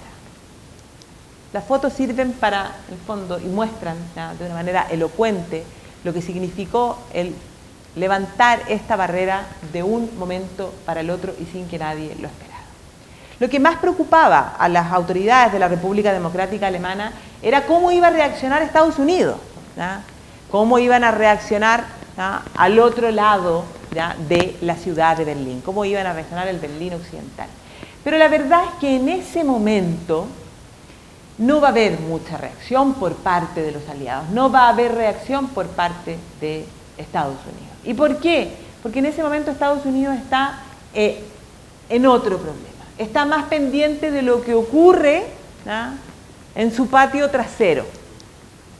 Las fotos sirven para, en el fondo, y muestran, ¿ya?, de una manera elocuente lo que significó el levantar esta barrera de un momento para el otro y sin que nadie lo esperara. Lo que más preocupaba a las autoridades de la República Democrática Alemana era cómo iba a reaccionar Estados Unidos, ¿ya?, cómo iban a reaccionar, ¿ya?, al otro lado, ¿ya?, de la ciudad de Berlín, cómo iban a reaccionar el Berlín occidental. Pero la verdad es que en ese momento no va a haber mucha reacción por parte de los aliados, no va a haber reacción por parte de Estados Unidos. ¿Y por qué? Porque en ese momento Estados Unidos está en otro problema, está más pendiente de lo que ocurre, ¿ya?, en su patio trasero.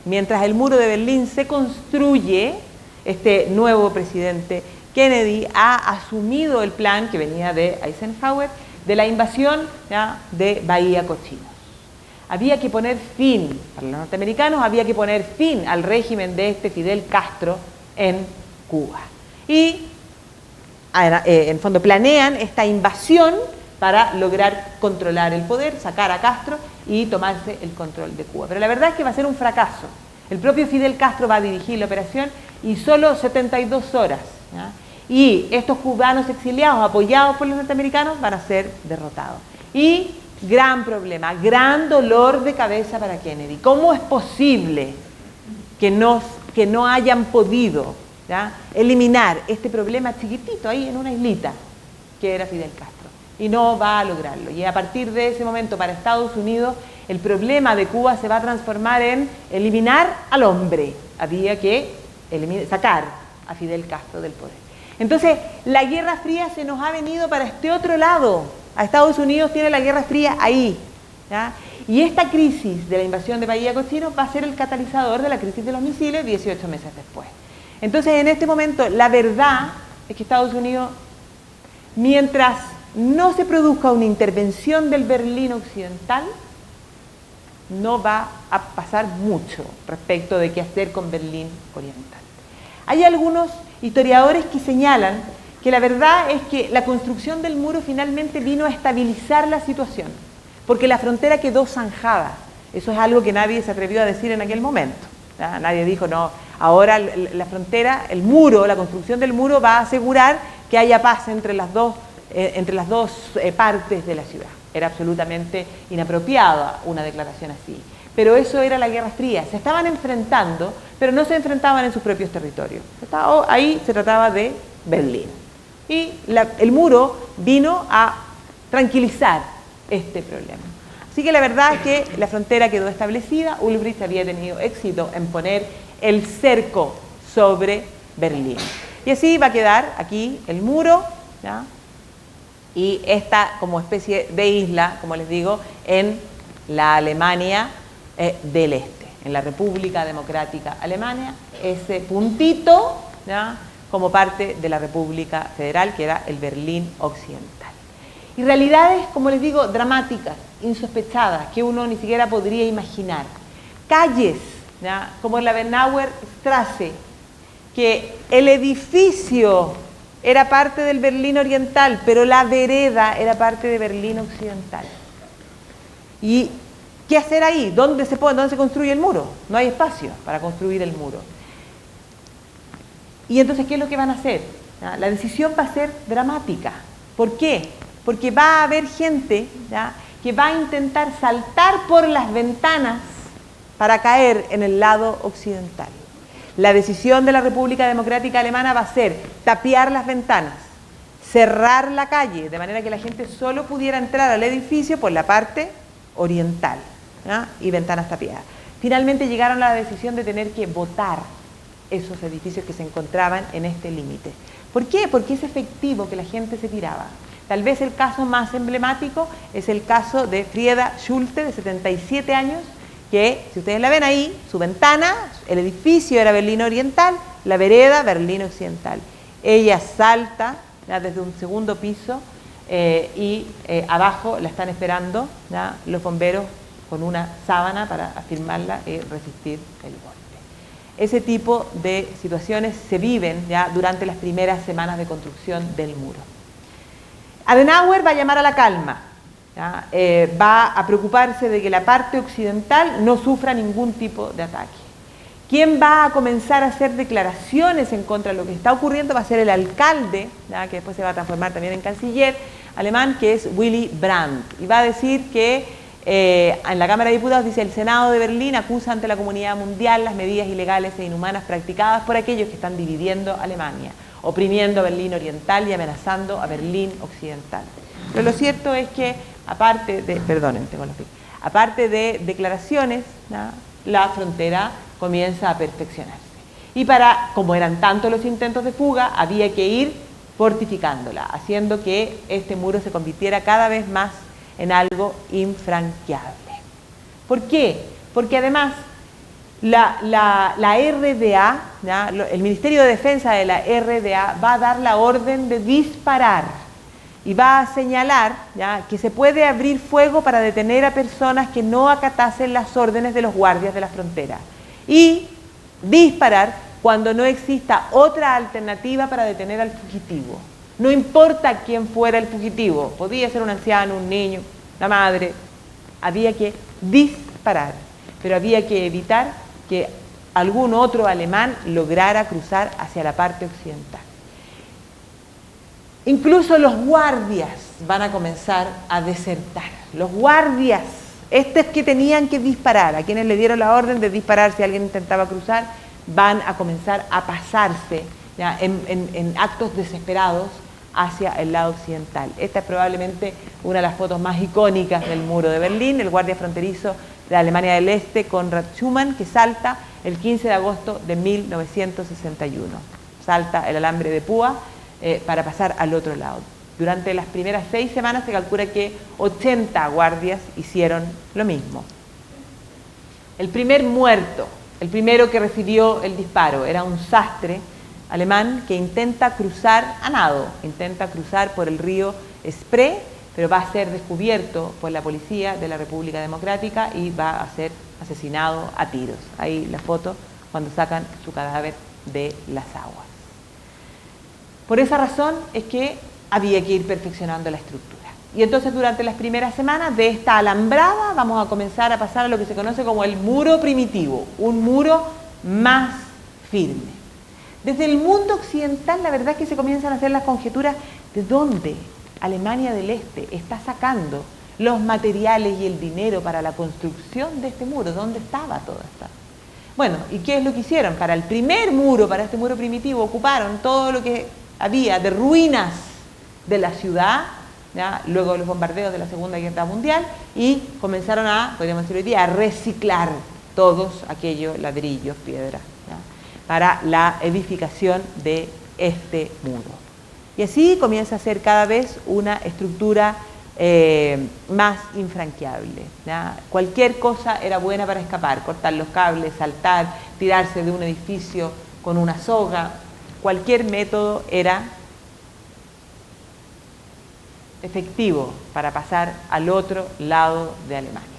Mientras el muro de Berlín se construye, este nuevo presidente Kennedy ha asumido el plan que venía de Eisenhower de la invasión, ¿ya?, de Bahía Cochinos. Había que poner fin, para los norteamericanos, había que poner fin al régimen de Fidel Castro en Cuba. Y, en fondo, planean esta invasión para lograr controlar el poder, sacar a Castro y tomarse el control de Cuba. Pero la verdad es que va a ser un fracaso. El propio Fidel Castro va a dirigir la operación y solo 72 horas, ¿ya?, y estos cubanos exiliados, apoyados por los norteamericanos, van a ser derrotados. Y gran problema, gran dolor de cabeza para Kennedy. ¿Cómo es posible que no hayan podido, ¿ya?, eliminar este problema chiquitito ahí en una islita que era Fidel Castro? Y no va a lograrlo. Y a partir de ese momento, para Estados Unidos, el problema de Cuba se va a transformar en eliminar al hombre. Había que sacar a Fidel Castro del poder. Entonces, la Guerra Fría se nos ha venido para este otro lado. A Estados Unidos tiene la Guerra Fría ahí, ¿ya? Y esta crisis de la invasión de Bahía Cochinos va a ser el catalizador de la crisis de los misiles 18 meses después. Entonces, en este momento, la verdad es que Estados Unidos, mientras no se produzca una intervención del Berlín occidental, no va a pasar mucho respecto de qué hacer con Berlín oriental. Hay algunos historiadores que señalan que la verdad es que la construcción del muro finalmente vino a estabilizar la situación, porque la frontera quedó zanjada. Eso es algo que nadie se atrevió a decir en aquel momento, ¿ya? Nadie dijo, no, ahora la frontera, el muro, la construcción del muro va a asegurar que haya paz entre las dos partes de la ciudad. Era absolutamente inapropiada una declaración así. Pero eso era la Guerra Fría. Se estaban enfrentando, pero no se enfrentaban en sus propios territorios. Ahí se trataba de Berlín. Y el muro vino a tranquilizar este problema. Así que la verdad es que la frontera quedó establecida. Ulbricht había tenido éxito en poner el cerco sobre Berlín. Y así va a quedar aquí el muro, ¿ya?, y esta como especie de isla, como les digo, en la Alemania del Este, en la República Democrática Alemania, ese puntito, ¿ya?, como parte de la República Federal, que era el Berlín occidental. Y realidades, como les digo, dramáticas, insospechadas, que uno ni siquiera podría imaginar. Calles, ¿ya?, como la Bernauer Straße, que el edificio era parte del Berlín oriental, pero la vereda era parte de Berlín occidental. ¿Y qué hacer ahí? ¿Dónde se construye el muro? No hay espacio para construir el muro. Y entonces, ¿qué es lo que van a hacer? ¿Ya? La decisión va a ser dramática. ¿Por qué? Porque va a haber gente, ¿ya?, que va a intentar saltar por las ventanas para caer en el lado occidental. La decisión de la República Democrática Alemana va a ser tapiar las ventanas, cerrar la calle, de manera que la gente solo pudiera entrar al edificio por la parte oriental, ¿ya? Y ventanas tapiadas. Finalmente llegaron a la decisión de tener que botar esos edificios que se encontraban en este límite. ¿Por qué? Porque es efectivo que la gente se tiraba. Tal vez el caso más emblemático es el caso de Frieda Schulte, de 77 años, que, si ustedes la ven ahí, su ventana, el edificio era Berlín Oriental, la vereda Berlín Occidental. Ella salta, ¿ya?, desde un segundo piso y abajo la están esperando, ¿ya?, los bomberos con una sábana para afirmarla y resistir el golpe. Ese tipo de situaciones se viven ya durante las primeras semanas de construcción del muro. Adenauer va a llamar a la calma, ¿ya? Va a preocuparse de que la parte occidental no sufra ningún tipo de ataque. Quien va a comenzar a hacer declaraciones en contra de lo que está ocurriendo va a ser el alcalde, ¿ya?, que después se va a transformar también en canciller alemán, que es Willy Brandt, y va a decir que en la Cámara de Diputados dice: el Senado de Berlín acusa ante la comunidad mundial las medidas ilegales e inhumanas practicadas por aquellos que están dividiendo Alemania, oprimiendo a Berlín Oriental y amenazando a Berlín Occidental. Pero lo cierto es que, aparte de declaraciones, ¿no?, la frontera comienza a perfeccionarse. Y como eran tantos los intentos de fuga, había que ir fortificándola, haciendo que este muro se convirtiera cada vez más en algo infranqueable. ¿Por qué? Porque además la RDA, ¿ya?, el Ministerio de Defensa de la RDA va a dar la orden de disparar y va a señalar, ¿ya?, que se puede abrir fuego para detener a personas que no acatasen las órdenes de los guardias de la frontera y disparar cuando no exista otra alternativa para detener al fugitivo. No importa quién fuera el fugitivo, podía ser un anciano, un niño, la madre, había que disparar, pero había que evitar que algún otro alemán lograra cruzar hacia la parte occidental. Incluso los guardias van a comenzar a desertar. Los guardias, estos que tenían que disparar, a quienes le dieron la orden de disparar si alguien intentaba cruzar, van a comenzar a pasarse, ¿ya?, en actos desesperados hacia el lado occidental. Esta es probablemente una de las fotos más icónicas del muro de Berlín, el guardia fronterizo de Alemania del Este, Konrad Schumann, que salta el 15 de agosto de 1961. Salta el alambre de púa para pasar al otro lado. Durante las primeras 6 semanas se calcula que 80 guardias hicieron lo mismo. El primer muerto, el primero que recibió el disparo, era un sastre alemán que intenta cruzar a nado, intenta cruzar por el río Spree, pero va a ser descubierto por la policía de la República Democrática y va a ser asesinado a tiros. Ahí la foto cuando sacan su cadáver de las aguas. Por esa razón es que había que ir perfeccionando la estructura. Y entonces durante las primeras semanas de esta alambrada vamos a comenzar a pasar a lo que se conoce como el muro primitivo, un muro más firme. Desde el mundo occidental la verdad es que se comienzan a hacer las conjeturas de dónde Alemania del Este está sacando los materiales y el dinero para la construcción de este muro, dónde estaba todo esto. Bueno, ¿y qué es lo que hicieron? Para el primer muro, para este muro primitivo, ocuparon todo lo que había de ruinas de la ciudad, ¿ya?, luego de los bombardeos de la Segunda Guerra Mundial, y comenzaron a, podríamos decir hoy día, a reciclar todos aquellos ladrillos, piedras, ¿ya?, para la edificación de este muro. Y así comienza a ser cada vez una estructura más infranqueable, ¿ya? Cualquier cosa era buena para escapar, cortar los cables, saltar, tirarse de un edificio con una soga, cualquier método era efectivo para pasar al otro lado de Alemania.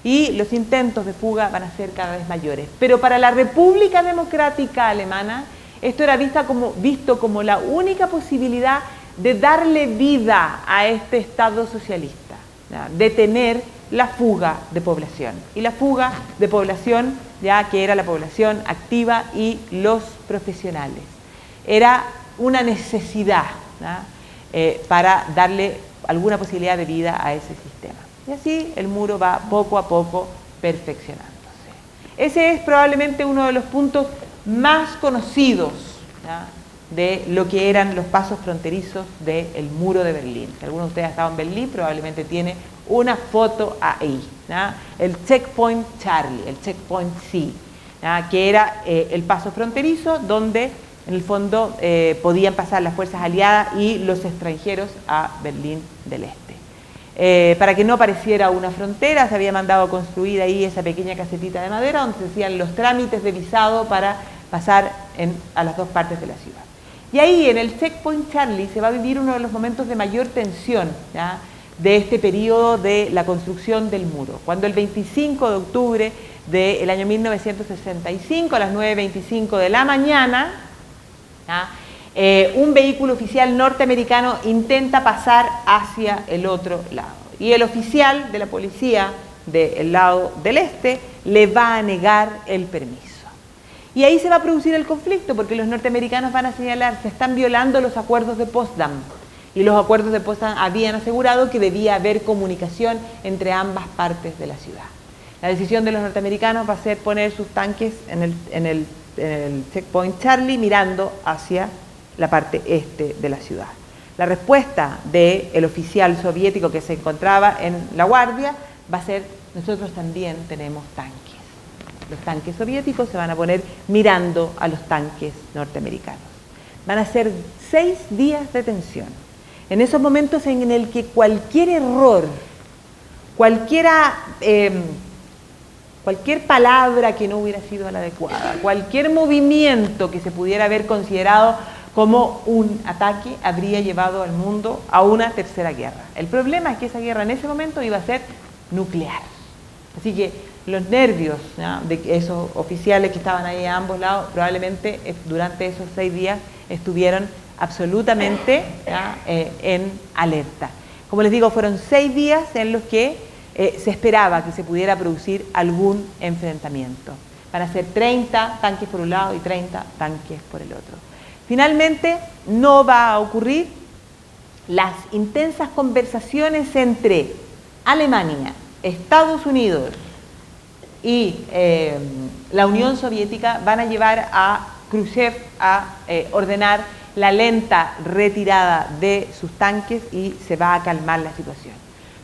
Y los intentos de fuga van a ser cada vez mayores. Pero para la República Democrática Alemana, esto era visto como la única posibilidad de darle vida a este Estado socialista, ¿ya?, detener la fuga de población. Y la fuga de población, ya que era la población activa y los profesionales. Era una necesidad, ¿ya?, para darle alguna posibilidad de vida a ese sistema. Y así el muro va poco a poco perfeccionándose. Ese es probablemente uno de los puntos más conocidos, ¿ya?, de lo que eran los pasos fronterizos del muro de Berlín. Si alguno de ustedes ha estado en Berlín, probablemente tiene una foto ahí, ¿ya? El Checkpoint Charlie, el Checkpoint C, ¿ya?, que era el paso fronterizo donde en el fondo podían pasar las fuerzas aliadas y los extranjeros a Berlín del Este. Para que no pareciera una frontera, se había mandado construir ahí esa pequeña casetita de madera donde se hacían los trámites de visado para pasar a las dos partes de la ciudad. Y ahí en el Checkpoint Charlie se va a vivir uno de los momentos de mayor tensión, ¿ya?, de este periodo de la construcción del muro, cuando el 25 de octubre del año 1965 a las 9:25 de la mañana, ¿ya?, un vehículo oficial norteamericano intenta pasar hacia el otro lado. Y el oficial de la policía del lado del este le va a negar el permiso. Y ahí se va a producir el conflicto, porque los norteamericanos van a señalar, se están violando los acuerdos de Potsdam. Y los acuerdos de Potsdam habían asegurado que debía haber comunicación entre ambas partes de la ciudad. La decisión de los norteamericanos va a ser poner sus tanques en el Checkpoint Charlie mirando hacia la parte este de la ciudad. La respuesta del oficial soviético que se encontraba en la guardia va a ser: nosotros también tenemos tanques. Los tanques soviéticos se van a poner mirando a los tanques norteamericanos. Van a ser 6 días de tensión. En esos momentos en el que cualquier error, cualquier palabra que no hubiera sido la adecuada, cualquier movimiento que se pudiera haber considerado como un ataque, habría llevado al mundo a una tercera guerra. El problema es que esa guerra en ese momento iba a ser nuclear. Así que los nervios, ¿ya?, de esos oficiales que estaban ahí a ambos lados, probablemente durante esos 6 días estuvieron absolutamente, ¿ya?, en alerta. Como les digo, fueron 6 días en los que se esperaba que se pudiera producir algún enfrentamiento. Van a ser 30 tanques por un lado y 30 tanques por el otro. Finalmente, no va a ocurrir. Las intensas conversaciones entre Alemania, Estados Unidos y la Unión Soviética van a llevar a Khrushchev a ordenar la lenta retirada de sus tanques y se va a calmar la situación.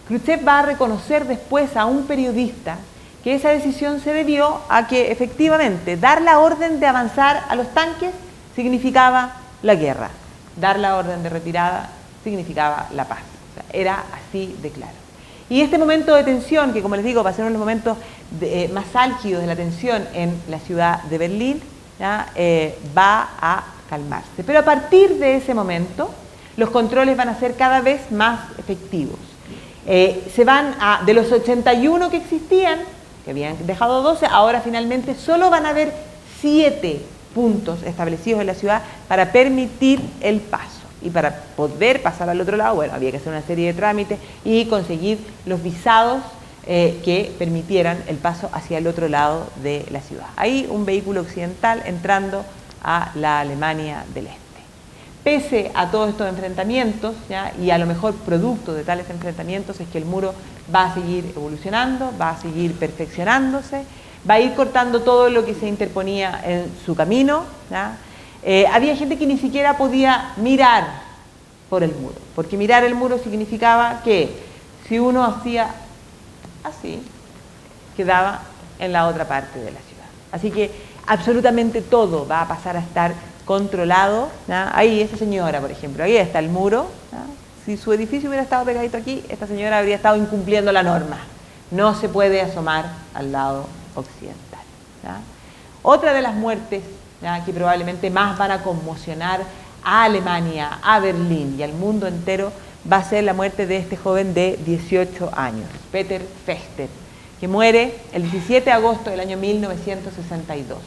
Khrushchev va a reconocer después a un periodista que esa decisión se debió a que efectivamente dar la orden de avanzar a los tanques significaba la guerra, dar la orden de retirada significaba la paz. O sea, era así de claro. Y este momento de tensión, que como les digo va a ser uno de los momentos más álgidos de la tensión en la ciudad de Berlín, ¿ya?, va a calmarse. Pero a partir de ese momento, los controles van a ser cada vez más efectivos. Se van de los 81 que existían, que habían dejado 12, ahora finalmente solo van a haber 7 puntos establecidos en la ciudad para permitir el paso. Y para poder pasar al otro lado, bueno, había que hacer una serie de trámites y conseguir los visados que permitieran el paso hacia el otro lado de la ciudad. Ahí un vehículo occidental entrando a la Alemania del Este. Pese a todos estos enfrentamientos, ¿ya?, y a lo mejor producto de tales enfrentamientos, es que el muro va a seguir evolucionando, va a seguir perfeccionándose, va a ir cortando todo lo que se interponía en su camino, ¿ya? Había gente que ni siquiera podía mirar por el muro, porque mirar el muro significaba que si uno hacía así, quedaba en la otra parte de la ciudad. Así que absolutamente todo va a pasar a estar controlado, ¿ya? Ahí esta señora, por ejemplo, ahí está el muro, ¿ya? Si su edificio hubiera estado pegadito aquí, esta señora habría estado incumpliendo la norma. No se puede asomar al lado occidental, ¿ya? Otra de las muertes, ¿ya?, que probablemente más van a conmocionar a Alemania, a Berlín y al mundo entero, va a ser la muerte de este joven de 18 años, Peter Fechter, que muere el 17 de agosto del año 1962.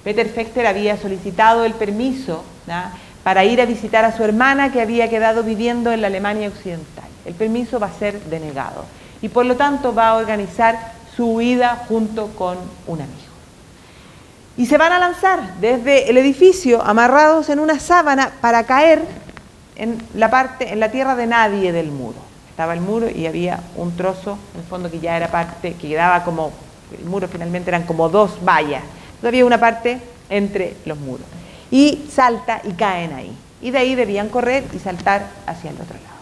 Peter Fechter había solicitado el permiso, ¿ya?, para ir a visitar a su hermana que había quedado viviendo en la Alemania occidental. El permiso va a ser denegado y por lo tanto va a organizar su huida junto con un amigo. Y se van a lanzar desde el edificio amarrados en una sábana para caer en la tierra de nadie del muro. estaba el muro y había un trozo, en el fondo, que ya era parte, que quedaba como, el muro finalmente eran como 2 vallas, entonces había una parte entre los muros, y salta y caen ahí, y de ahí debían correr y saltar hacia el otro lado.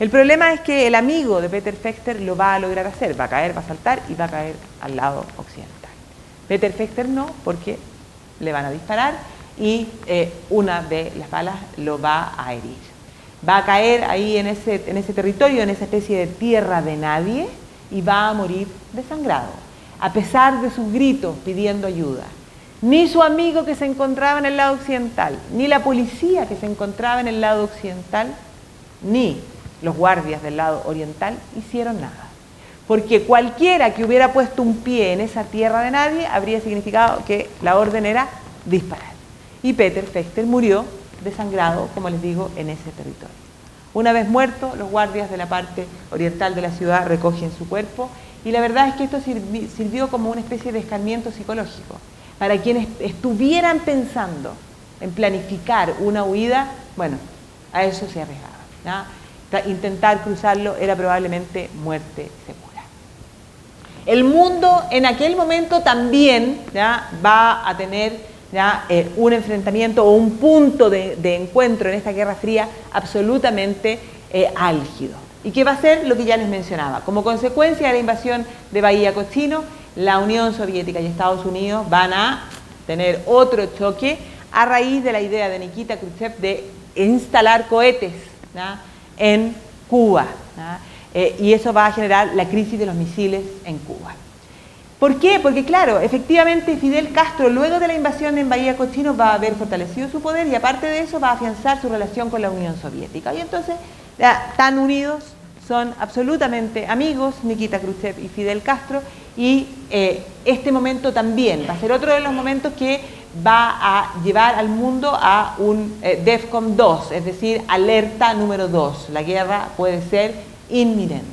El problema es que el amigo de Peter Fechter lo va a lograr hacer, va a caer, va a saltar y va a caer al lado occidental. Peter Fechter no, porque le van a disparar y una de las balas lo va a herir. Va a caer ahí en ese territorio, en esa especie de tierra de nadie, y va a morir desangrado, a pesar de sus gritos pidiendo ayuda. Ni su amigo que se encontraba en el lado occidental, ni la policía que se encontraba en el lado occidental, ni los guardias del lado oriental hicieron nada. Porque cualquiera que hubiera puesto un pie en esa tierra de nadie habría significado que la orden era disparar. Y Peter Fechter murió desangrado, como les digo, en ese territorio. Una vez muerto, los guardias de la parte oriental de la ciudad recogen su cuerpo, y la verdad es que esto sirvió como una especie de escarmiento psicológico para quienes estuvieran pensando en planificar una huida. Bueno, a eso se arriesgaban, ¿no? Intentar cruzarlo era probablemente muerte segura. El mundo en aquel momento también, ¿ya?, va a tener, ¿ya?, un enfrentamiento o un punto de encuentro en esta Guerra Fría absolutamente álgido. ¿Y qué va a ser? Lo que ya les mencionaba. Como consecuencia de la invasión de Bahía Cochino, la Unión Soviética y Estados Unidos van a tener otro choque a raíz de la idea de Nikita Khrushchev de instalar cohetes, ¿ya?, en Cuba, y eso va a generar la crisis de los misiles en Cuba. ¿Por qué? Porque claro, efectivamente Fidel Castro, luego de la invasión en Bahía Cochino, va a haber fortalecido su poder, y aparte de eso va a afianzar su relación con la Unión Soviética, y entonces ya, tan unidos, son absolutamente amigos Nikita Khrushchev y Fidel Castro, y este momento también va a ser otro de los momentos que va a llevar al mundo a un DEFCON 2, es decir, alerta número 2. La guerra puede ser inminente.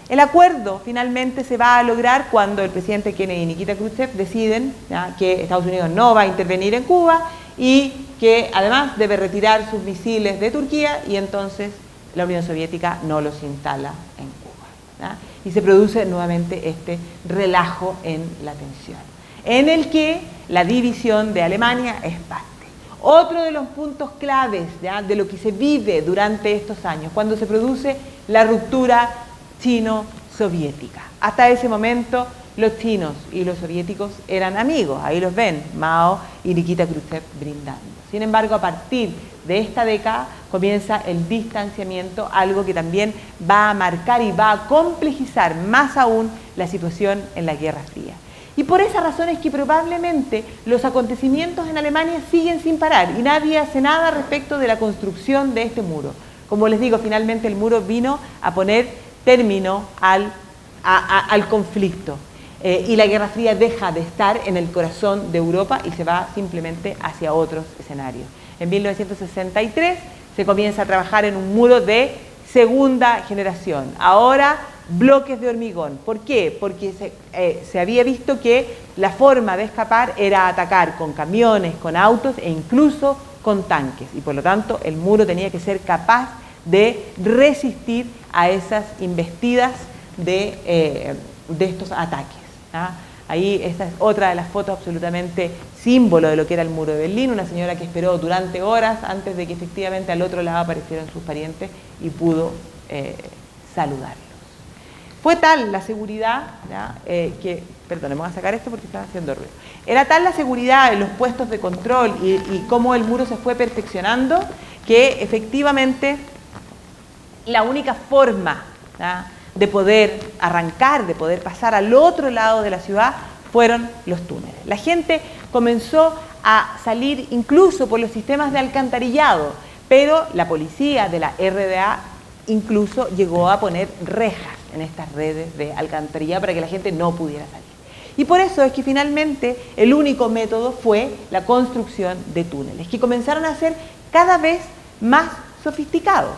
El acuerdo finalmente se va a lograr cuando el presidente Kennedy y Nikita Khrushchev deciden, ¿ya?, que Estados Unidos no va a intervenir en Cuba y que además debe retirar sus misiles de Turquía, y entonces la Unión Soviética no los instala en Cuba, ¿ya? Y se produce nuevamente este relajo en la tensión, en el que la división de Alemania es parte. Otro de los puntos claves, ¿ya?, de lo que se vive durante estos años, cuando se produce la ruptura chino-soviética. Hasta ese momento los chinos y los soviéticos eran amigos, ahí los ven, Mao y Nikita Khrushchev brindando. Sin embargo, a partir de esta década comienza el distanciamiento, algo que también va a marcar y va a complejizar más aún la situación en la Guerra Fría. Y por esa razón es que probablemente los acontecimientos en Alemania siguen sin parar y nadie hace nada respecto de la construcción de este muro. Como les digo, finalmente el muro vino a poner término al conflicto, y la Guerra Fría deja de estar en el corazón de Europa y se va simplemente hacia otros escenarios. En 1963 se comienza a trabajar en un muro de segunda generación. Ahora bloques de hormigón. ¿Por qué? Porque se había visto que la forma de escapar era atacar con camiones, con autos e incluso con tanques, y por lo tanto el muro tenía que ser capaz de resistir a esas embestidas de estos ataques, ¿ah? Ahí esta es otra de las fotos absolutamente símbolo de lo que era el muro de Berlín, una señora que esperó durante horas antes de que efectivamente al otro lado aparecieran sus parientes y pudo saludarlos. Fue tal la seguridad, ¿ya?, que, perdón, me voy a sacar esto porque estaba haciendo ruido. Era tal la seguridad en los puestos de control y cómo el muro se fue perfeccionando, que efectivamente la única forma, ¿ya?, de poder arrancar, de poder pasar al otro lado de la ciudad, fueron los túneles. La gente comenzó a salir incluso por los sistemas de alcantarillado, pero la policía de la RDA incluso llegó a poner rejas en estas redes de alcantarillado para que la gente no pudiera salir. Y por eso es que finalmente el único método fue la construcción de túneles, que comenzaron a ser cada vez más sofisticados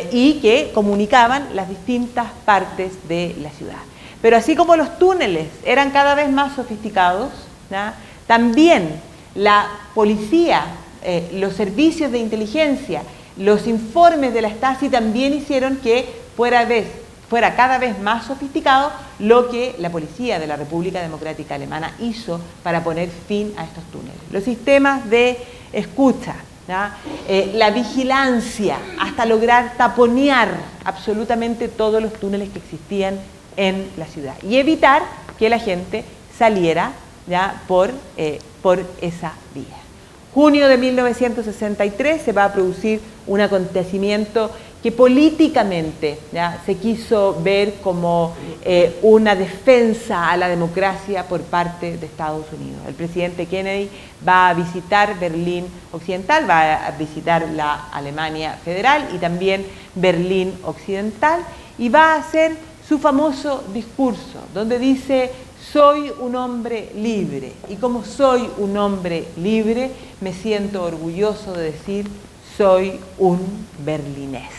y que comunicaban las distintas partes de la ciudad. Pero así como los túneles eran cada vez más sofisticados, ¿ya?, también la policía, los servicios de inteligencia, los informes de la Stasi también hicieron que fuera cada vez más sofisticado lo que la policía de la República Democrática Alemana hizo para poner fin a estos túneles. Los sistemas de escucha, la vigilancia, hasta lograr taponear absolutamente todos los túneles que existían en la ciudad y evitar que la gente saliera por esa vía. Junio de 1963 se va a producir un acontecimiento que políticamente se quiso ver como una defensa a la democracia por parte de Estados Unidos. El presidente Kennedy va a visitar Berlín Occidental, va a visitar la Alemania Federal y también Berlín Occidental y va a hacer su famoso discurso donde dice: soy un hombre libre y como soy un hombre libre me siento orgulloso de decir soy un berlinés.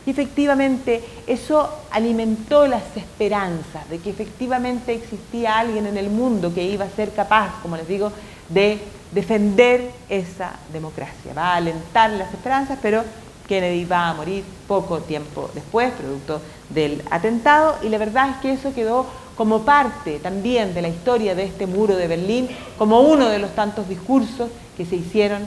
Y efectivamente eso alimentó las esperanzas de que efectivamente existía alguien en el mundo que iba a ser capaz, como les digo, de defender esa democracia. Va a alentar las esperanzas, pero Kennedy va a morir poco tiempo después, producto del atentado, y la verdad es que eso quedó como parte también de la historia de este muro de Berlín, como uno de los tantos discursos que se hicieron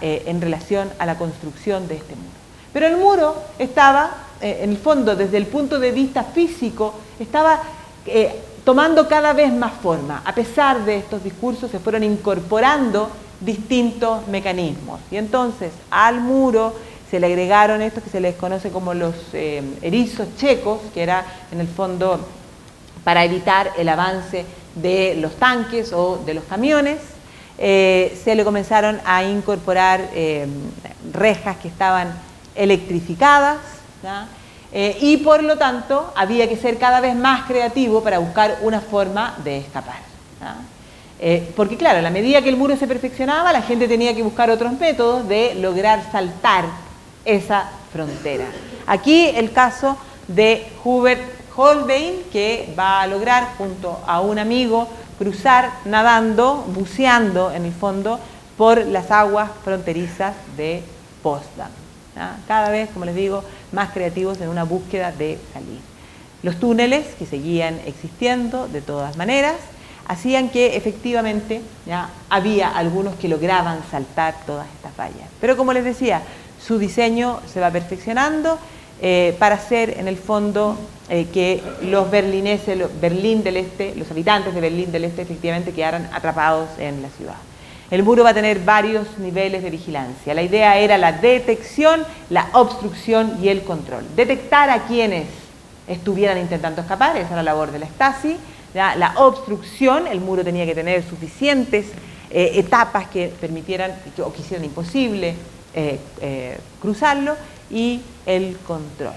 en relación a la construcción de este muro. Pero el muro estaba, en el fondo, desde el punto de vista físico, estaba tomando cada vez más forma. A pesar de estos discursos se fueron incorporando distintos mecanismos. Y entonces al muro se le agregaron estos que se les conoce como los erizos checos, que era en el fondo para evitar el avance de los tanques o de los camiones. Se le comenzaron a incorporar rejas que estaban electrificadas, y por lo tanto había que ser cada vez más creativo para buscar una forma de escapar. Porque claro, a la medida que el muro se perfeccionaba, la gente tenía que buscar otros métodos de lograr saltar esa frontera. Aquí el caso de Hubert Holbein, que va a lograr junto a un amigo cruzar nadando, buceando en el fondo, por las aguas fronterizas de Potsdam. Cada vez, como les digo, más creativos en una búsqueda de salir. Los túneles, que seguían existiendo de todas maneras, hacían que efectivamente había algunos que lograban saltar todas estas vallas. Pero como les decía, su diseño se va perfeccionando para hacer en el fondo que los berlineses, Berlín del Este, los habitantes de Berlín del Este efectivamente quedaran atrapados en la ciudad. El muro va a tener varios niveles de vigilancia. La idea era la detección, la obstrucción y el control. Detectar a quienes estuvieran intentando escapar, esa era la labor de la Stasi. La obstrucción, el muro tenía que tener suficientes etapas que permitieran o que hicieran imposible cruzarlo, y el control.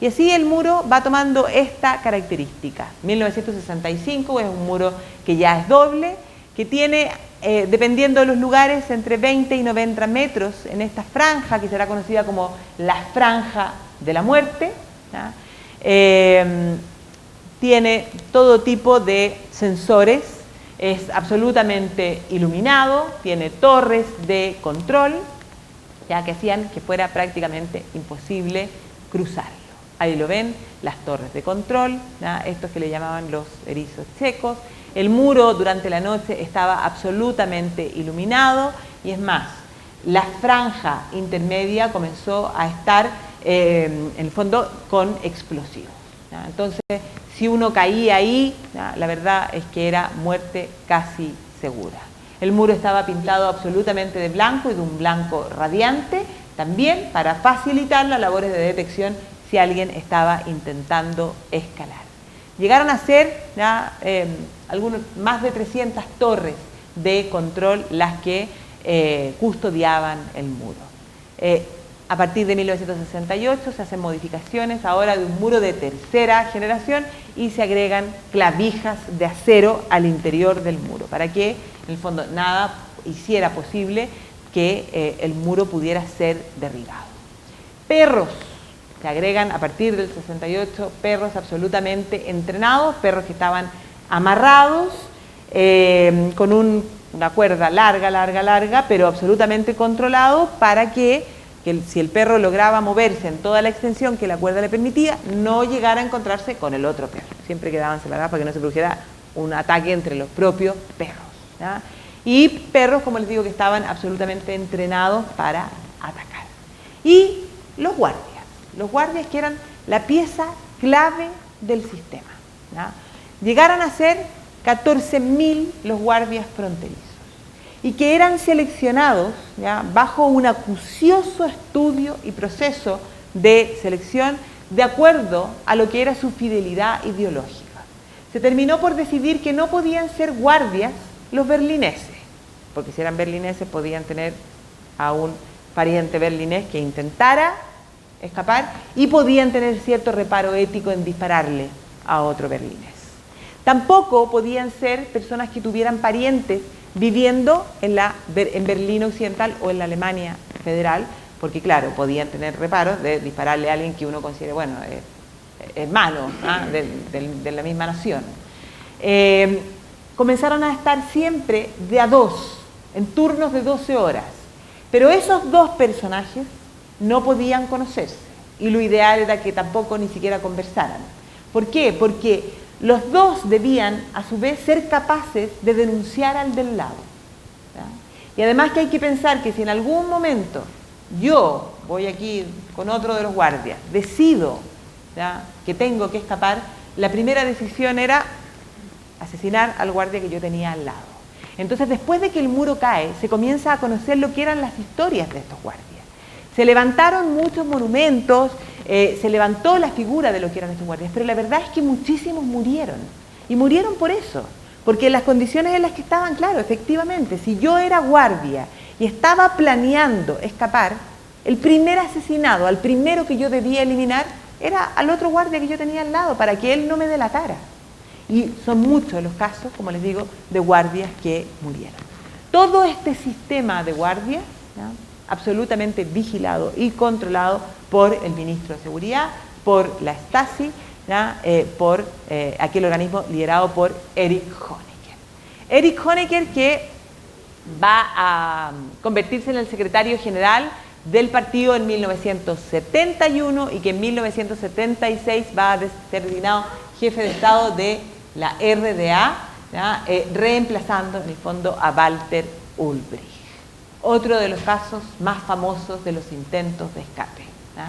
Y así el muro va tomando esta característica. 1965 es un muro que ya es doble, que tiene, dependiendo de los lugares, entre 20 y 90 metros en esta franja que será conocida como la franja de la muerte. Tiene todo tipo de sensores, es absolutamente iluminado, tiene torres de control, que hacían que fuera prácticamente imposible cruzarlo. Ahí lo ven, las torres de control, estos que le llamaban los erizos checos. El muro durante la noche estaba absolutamente iluminado, y es más, la franja intermedia comenzó a estar en el fondo con explosivos. Entonces, si uno caía ahí, la verdad es que era muerte casi segura. El muro estaba pintado absolutamente de blanco, y de un blanco radiante, también para facilitar las labores de detección si alguien estaba intentando escalar. Llegaron a ser más de 300 torres de control las que custodiaban el muro. A partir de 1968 se hacen modificaciones ahora de un muro de tercera generación, y se agregan clavijas de acero al interior del muro para que en el fondo nada hiciera posible que el muro pudiera ser derribado. Perros, se agregan a partir del 68 perros absolutamente entrenados, perros que estaban amarrados con una cuerda larga, pero absolutamente controlados, para que que si el perro lograba moverse en toda la extensión que la cuerda le permitía, no llegara a encontrarse con el otro perro. Siempre quedaban separados para que no se produjera un ataque entre los propios perros, ¿ya? Y perros, como les digo, que estaban absolutamente entrenados para atacar. Y los guardias que eran la pieza clave del sistema, ¿ya? Llegaron a ser 14.000 los guardias fronterizos y que eran seleccionados, ¿ya?, bajo un acucioso estudio y proceso de selección de acuerdo a lo que era su fidelidad ideológica. Se terminó por decidir que no podían ser guardias los berlineses, porque si eran berlineses podían tener a un pariente berlinés que intentara escapar y podían tener cierto reparo ético en dispararle a otro berlinés. Tampoco podían ser personas que tuvieran parientes viviendo en Berlín Occidental o en la Alemania Federal, porque claro, podían tener reparos de dispararle a alguien que uno considere, bueno, hermano, ¿ah?, de la misma nación. Comenzaron a estar siempre de a dos, en turnos de 12 horas, pero esos dos personajes no podían conocerse y lo ideal era que tampoco ni siquiera conversaran. ¿Por qué? Porque los dos debían, a su vez, ser capaces de denunciar al del lado, ¿ya? Y además que hay que pensar que si en algún momento yo voy aquí con otro de los guardias, decido, ¿ya?, que tengo que escapar, la primera decisión era asesinar al guardia que yo tenía al lado. Entonces, después de que el muro cae, se comienza a conocer lo que eran las historias de estos guardias. Se levantaron muchos monumentos, se levantó la figura de lo que eran estos guardias, pero la verdad es que muchísimos murieron. Y murieron por eso, porque las condiciones en las que estaban, claro, efectivamente, si yo era guardia y estaba planeando escapar, el primer asesinado, al primero que yo debía eliminar, era al otro guardia que yo tenía al lado, para que él no me delatara. Y son muchos los casos, como les digo, de guardias que murieron. Todo este sistema de guardias, ¿no?, absolutamente vigilado y controlado por el ministro de Seguridad, por la Stasi, por aquel organismo liderado por Erich Honecker. Erich Honecker, que va a convertirse en el secretario general del partido en 1971 y que en 1976 va a ser designado jefe de Estado de la RDA, reemplazando en el fondo a Walter Ulbricht. Otro de los casos más famosos de los intentos de escape, ¿ya?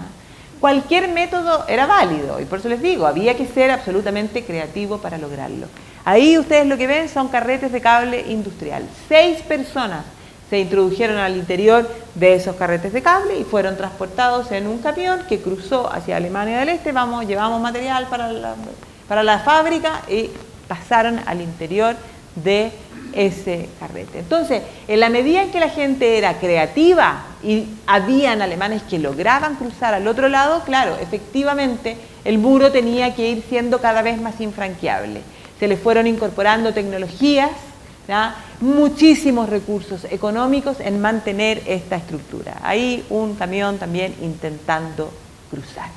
Cualquier método era válido y por eso les digo, había que ser absolutamente creativo para lograrlo. Ahí ustedes lo que ven son carretes de cable industrial. 6 personas se introdujeron al interior de esos carretes de cable y fueron transportados en un camión que cruzó hacia Alemania del Este. Llevamos material para la fábrica y pasaron al interior de ese carrete. Entonces, en la medida en que la gente era creativa y habían alemanes que lograban cruzar al otro lado, claro, efectivamente el muro tenía que ir siendo cada vez más infranqueable. Se le fueron incorporando tecnologías, ¿ya?, muchísimos recursos económicos en mantener esta estructura. Hay un camión también intentando cruzar.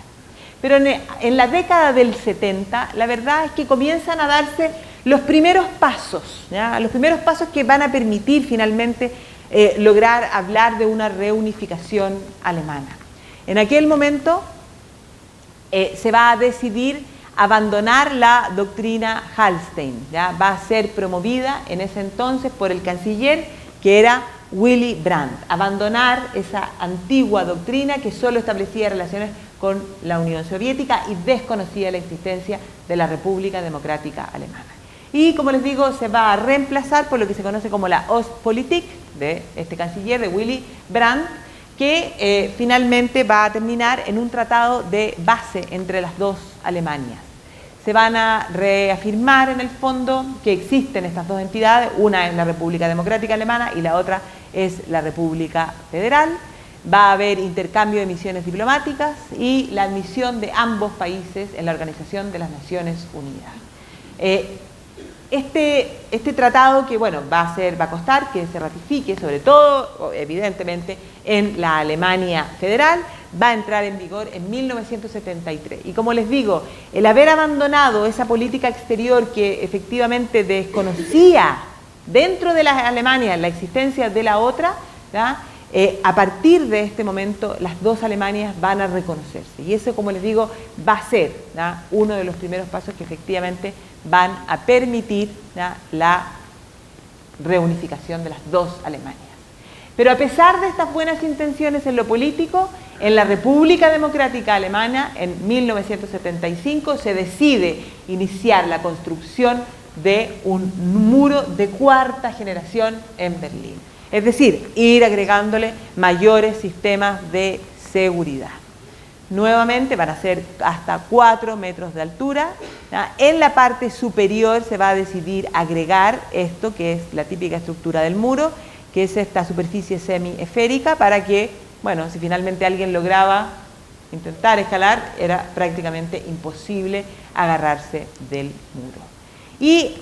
Pero en la década del 70, la verdad es que comienzan a darse los primeros pasos, ¿ya?, los primeros pasos que van a permitir finalmente lograr hablar de una reunificación alemana. En aquel momento se va a decidir abandonar la doctrina Hallstein, ¿ya? Va a ser promovida en ese entonces por el canciller que era Willy Brandt, abandonar esa antigua doctrina que solo establecía relaciones con la Unión Soviética y desconocía la existencia de la República Democrática Alemana. Y como les digo, se va a reemplazar por lo que se conoce como la Ostpolitik de este canciller, de Willy Brandt, que finalmente va a terminar en un tratado de base entre las dos Alemanias. Se van a reafirmar en el fondo que existen estas dos entidades, una es la República Democrática Alemana y la otra es la República Federal. Va a haber intercambio de misiones diplomáticas y la admisión de ambos países en la Organización de las Naciones Unidas. Este tratado que, bueno, va a costar que se ratifique, sobre todo, evidentemente, en la Alemania Federal, va a entrar en vigor en 1973. Y como les digo, el haber abandonado esa política exterior que efectivamente desconocía dentro de la Alemania la existencia de la otra, ¿ya?, A partir de este momento, las dos Alemanias van a reconocerse. Y eso, como les digo, va a ser, ¿no?, uno de los primeros pasos que efectivamente van a permitir, ¿no?, la reunificación de las dos Alemanias. Pero a pesar de estas buenas intenciones en lo político, en la República Democrática Alemana, en 1975, se decide iniciar la construcción de un muro de cuarta generación en Berlín. Es decir, ir agregándole mayores sistemas de seguridad. Nuevamente van a ser hasta 4 metros de altura, ¿no? En la parte superior se va a decidir agregar esto, que es la típica estructura del muro, que es esta superficie semiesférica, para que, bueno, si finalmente alguien lograba intentar escalar, era prácticamente imposible agarrarse del muro. Y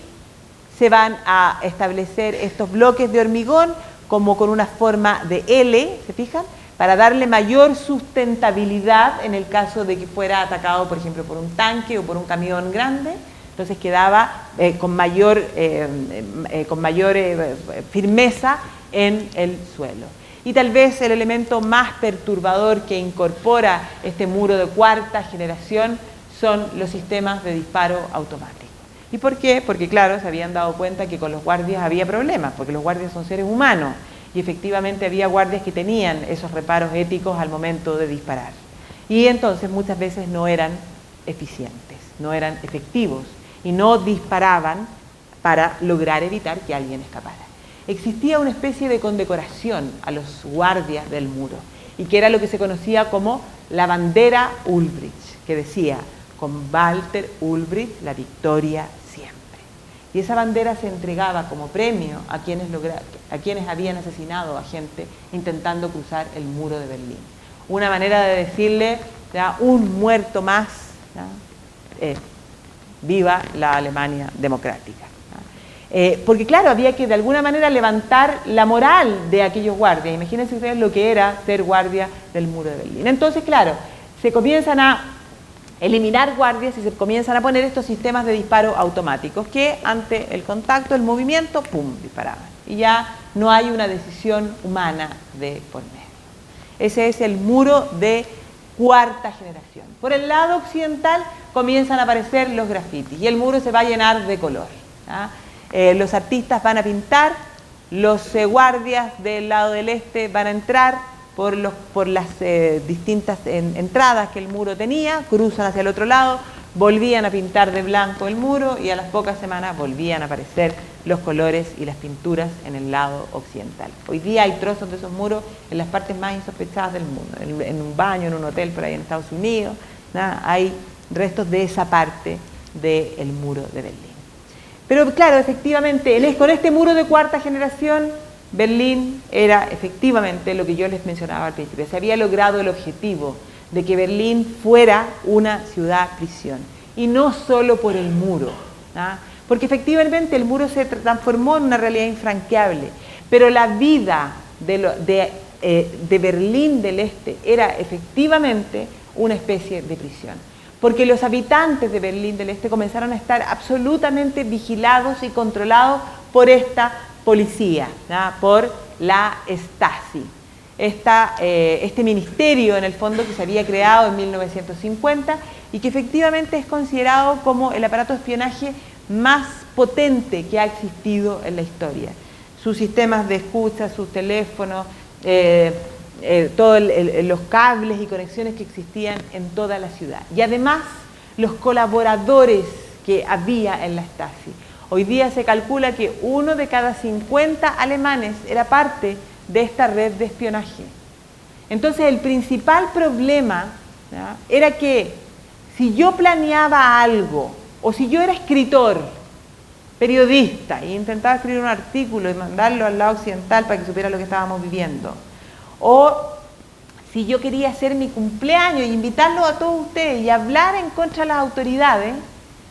se van a establecer estos bloques de hormigón como con una forma de L, ¿se fijan?, para darle mayor sustentabilidad en el caso de que fuera atacado, por ejemplo, por un tanque o por un camión grande. Entonces quedaba con mayor firmeza en el suelo. Y tal vez el elemento más perturbador que incorpora este muro de cuarta generación son los sistemas de disparo automático. ¿Y por qué? Porque claro, se habían dado cuenta que con los guardias había problemas, porque los guardias son seres humanos y efectivamente había guardias que tenían esos reparos éticos al momento de disparar. Y entonces muchas veces no eran eficientes, no eran efectivos y no disparaban para lograr evitar que alguien escapara. Existía una especie de condecoración a los guardias del muro y que era lo que se conocía como la bandera Ulbricht, que decía: con Walter Ulbricht la victoria siempre. Y esa bandera se entregaba como premio a quienes habían asesinado a gente intentando cruzar el muro de Berlín. Una manera de decirle, ¿ya?, un muerto más, ¿ya?, viva la Alemania democrática. Porque claro, había que de alguna manera levantar la moral de aquellos guardias. Imagínense ustedes lo que era ser guardia del muro de Berlín. Entonces, claro, se comienzan a eliminar guardias y se comienzan a poner estos sistemas de disparo automáticos que ante el contacto, el movimiento, ¡pum!, disparaban. Y ya no hay una decisión humana de por medio. Ese es el muro de cuarta generación. Por el lado occidental comienzan a aparecer los grafitis y el muro se va a llenar de color, ¿ah? Los artistas van a pintar, los guardias del lado del este van a entrar por las distintas entradas que el muro tenía, cruzan hacia el otro lado, volvían a pintar de blanco el muro y a las pocas semanas volvían a aparecer los colores y las pinturas en el lado occidental. Hoy día hay trozos de esos muros en las partes más insospechadas del mundo, en un baño, en un hotel por ahí en Estados Unidos, ¿no?, hay restos de esa parte del muro de Berlín. Pero claro, efectivamente, con este muro de cuarta generación, Berlín era efectivamente lo que yo les mencionaba al principio. Se había logrado el objetivo de que Berlín fuera una ciudad-prisión. Y no solo por el muro, ¿ah?, porque efectivamente el muro se transformó en una realidad infranqueable. Pero la vida de Berlín del Este era efectivamente una especie de prisión. Porque los habitantes de Berlín del Este comenzaron a estar absolutamente vigilados y controlados por esta policía, ¿no?, por la Stasi. Este ministerio, en el fondo, que se había creado en 1950 y que efectivamente es considerado como el aparato de espionaje más potente que ha existido en la historia. Sus sistemas de escucha, sus teléfonos, todos los cables y conexiones que existían en toda la ciudad. Y además, los colaboradores que había en la Stasi. Hoy día se calcula que 1 de cada 50 alemanes era parte de esta red de espionaje. Entonces, el principal problema, ¿ya?, era que si yo planeaba algo, o si yo era escritor, periodista, e intentaba escribir un artículo y mandarlo al lado occidental para que supiera lo que estábamos viviendo, o si yo quería hacer mi cumpleaños y invitarlo a todos ustedes y hablar en contra de las autoridades,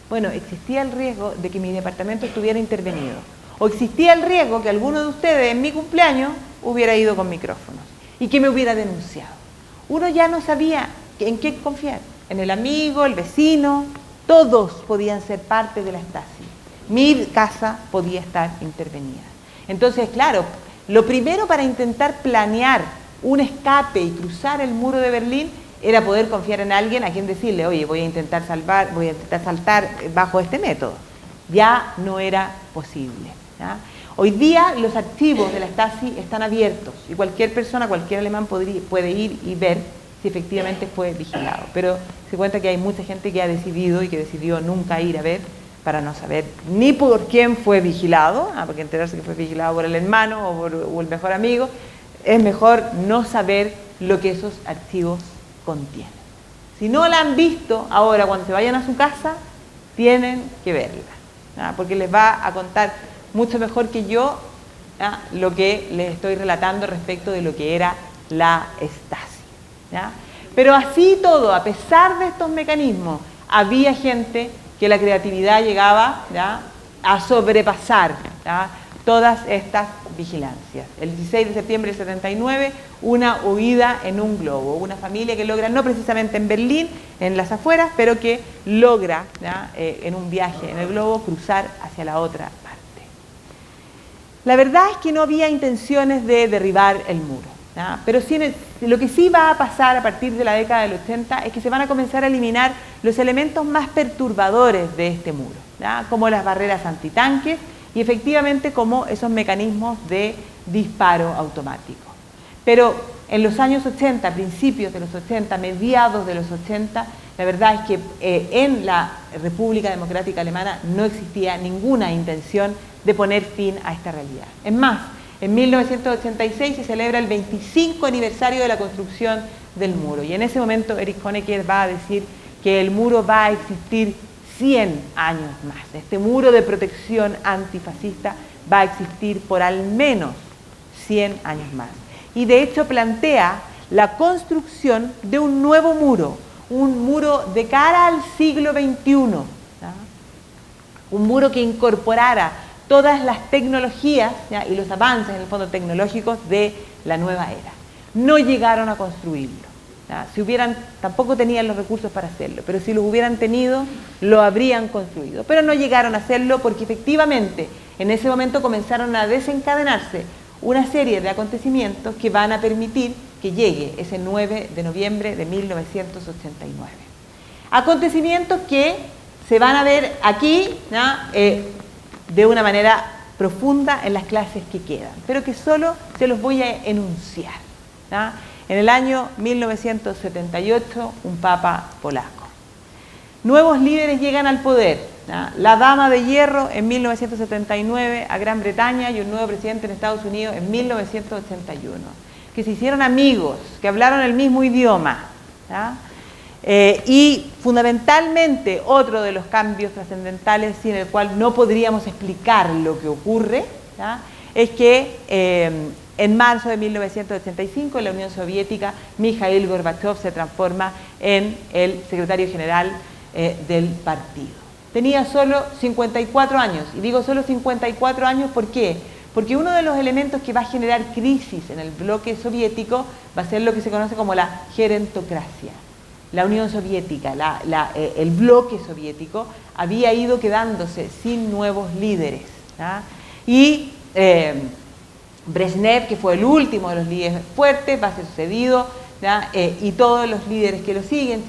bueno, existía el riesgo de que mi departamento estuviera intervenido. O existía el riesgo que alguno de ustedes en mi cumpleaños hubiera ido con micrófonos y que me hubiera denunciado. Uno ya no sabía en qué confiar. En el amigo, el vecino, todos podían ser parte de la Stasi. Mi casa podía estar intervenida. Entonces, claro, lo primero para intentar planear un escape y cruzar el muro de Berlín era poder confiar en alguien a quien decirle, oye, voy a intentar saltar bajo este método. Ya no era posible, ¿ya? Hoy día los archivos de la Stasi están abiertos y cualquier persona, cualquier alemán puede ir y ver si efectivamente fue vigilado. Pero se cuenta que hay mucha gente que ha decidido y que decidió nunca ir a ver para no saber ni por quién fue vigilado, porque enterarse que fue vigilado por el hermano o el mejor amigo, es mejor no saber lo que esos archivos contienen. Si no la han visto, ahora cuando se vayan a su casa, tienen que verla, porque les va a contar mucho mejor que yo lo que les estoy relatando respecto de lo que era la Stasi, ¿ya? Pero así todo, a pesar de estos mecanismos, había gente que la creatividad llegaba, ¿ya?, a sobrepasar, ¿ya?, todas estas vigilancias. El 16 de septiembre del 79, una huida en un globo, una familia que logra, no precisamente en Berlín, en las afueras, pero que logra, ¿ya?, en un viaje en el globo, cruzar hacia la otra parte. La verdad es que no había intenciones de derribar el muro, ¿ya?, pero sí, lo que sí va a pasar a partir de la década del 80 es que se van a comenzar a eliminar los elementos más perturbadores de este muro, ¿ya?, como las barreras antitanques y efectivamente como esos mecanismos de disparo automático. Pero en los años 80, principios de los 80, mediados de los 80, la verdad es que en la República Democrática Alemana no existía ninguna intención de poner fin a esta realidad. Es más, en 1986 se celebra el 25 aniversario de la construcción del muro y en ese momento Erich Honecker va a decir que el muro va a existir 100 años más. Este muro de protección antifascista va a existir por al menos 100 años más. Y de hecho plantea la construcción de un nuevo muro, un muro de cara al siglo XXI, ¿ya?, un muro que incorporara todas las tecnologías, ¿ya?, y los avances en el fondo tecnológicos de la nueva era. No llegaron a construirlo, ¿ya? Tampoco tenían los recursos para hacerlo, pero si los hubieran tenido, lo habrían construido. Pero no llegaron a hacerlo porque efectivamente en ese momento comenzaron a desencadenarse una serie de acontecimientos que van a permitir que llegue ese 9 de noviembre de 1989. Acontecimientos que se van a ver aquí, ¿ya?, de una manera profunda en las clases que quedan, pero que solo se los voy a enunciar, ¿ya? En el año 1978, un papa polaco. Nuevos líderes llegan al poder, ¿ya? La Dama de Hierro en 1979 a Gran Bretaña y un nuevo presidente en Estados Unidos en 1981, que se hicieron amigos, que hablaron el mismo idioma, ¿ya? Y fundamentalmente otro de los cambios trascendentales sin el cual no podríamos explicar lo que ocurre, ¿ya?, es que en marzo de 1985 en la Unión Soviética Mikhail Gorbachev se transforma en el secretario general del partido. Tenía solo 54 años, y digo solo 54 años, ¿por qué? Porque uno de los elementos que va a generar crisis en el bloque soviético va a ser lo que se conoce como la gerontocracia. La Unión Soviética, el bloque soviético, había ido quedándose sin nuevos líderes, ¿ya? Y Brezhnev, que fue el último de los líderes fuertes, va a ser sucedido, ¿ya?, y todos los líderes que lo siguen,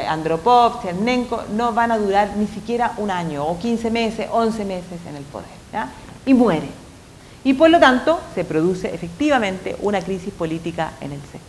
Andropov, Chernenko, no van a durar ni siquiera un año, o 15 meses, 11 meses en el poder, ¿ya?, y muere. Y por lo tanto, se produce efectivamente una crisis política en el sector.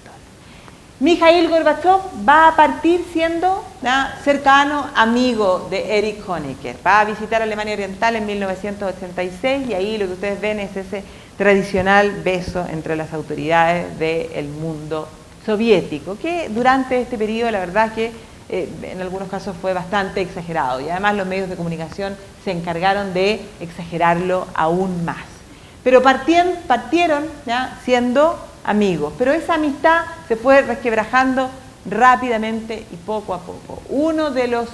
Mikhail Gorbachev va a partir siendo, ¿ya?, cercano amigo de Erich Honecker. Va a visitar Alemania Oriental en 1986 y ahí lo que ustedes ven es ese tradicional beso entre las autoridades del mundo soviético, que durante este periodo la verdad que en algunos casos fue bastante exagerado y además los medios de comunicación se encargaron de exagerarlo aún más. Pero partieron, ¿ya?, siendo amigos, pero esa amistad se fue resquebrajando rápidamente y poco a poco. Uno de los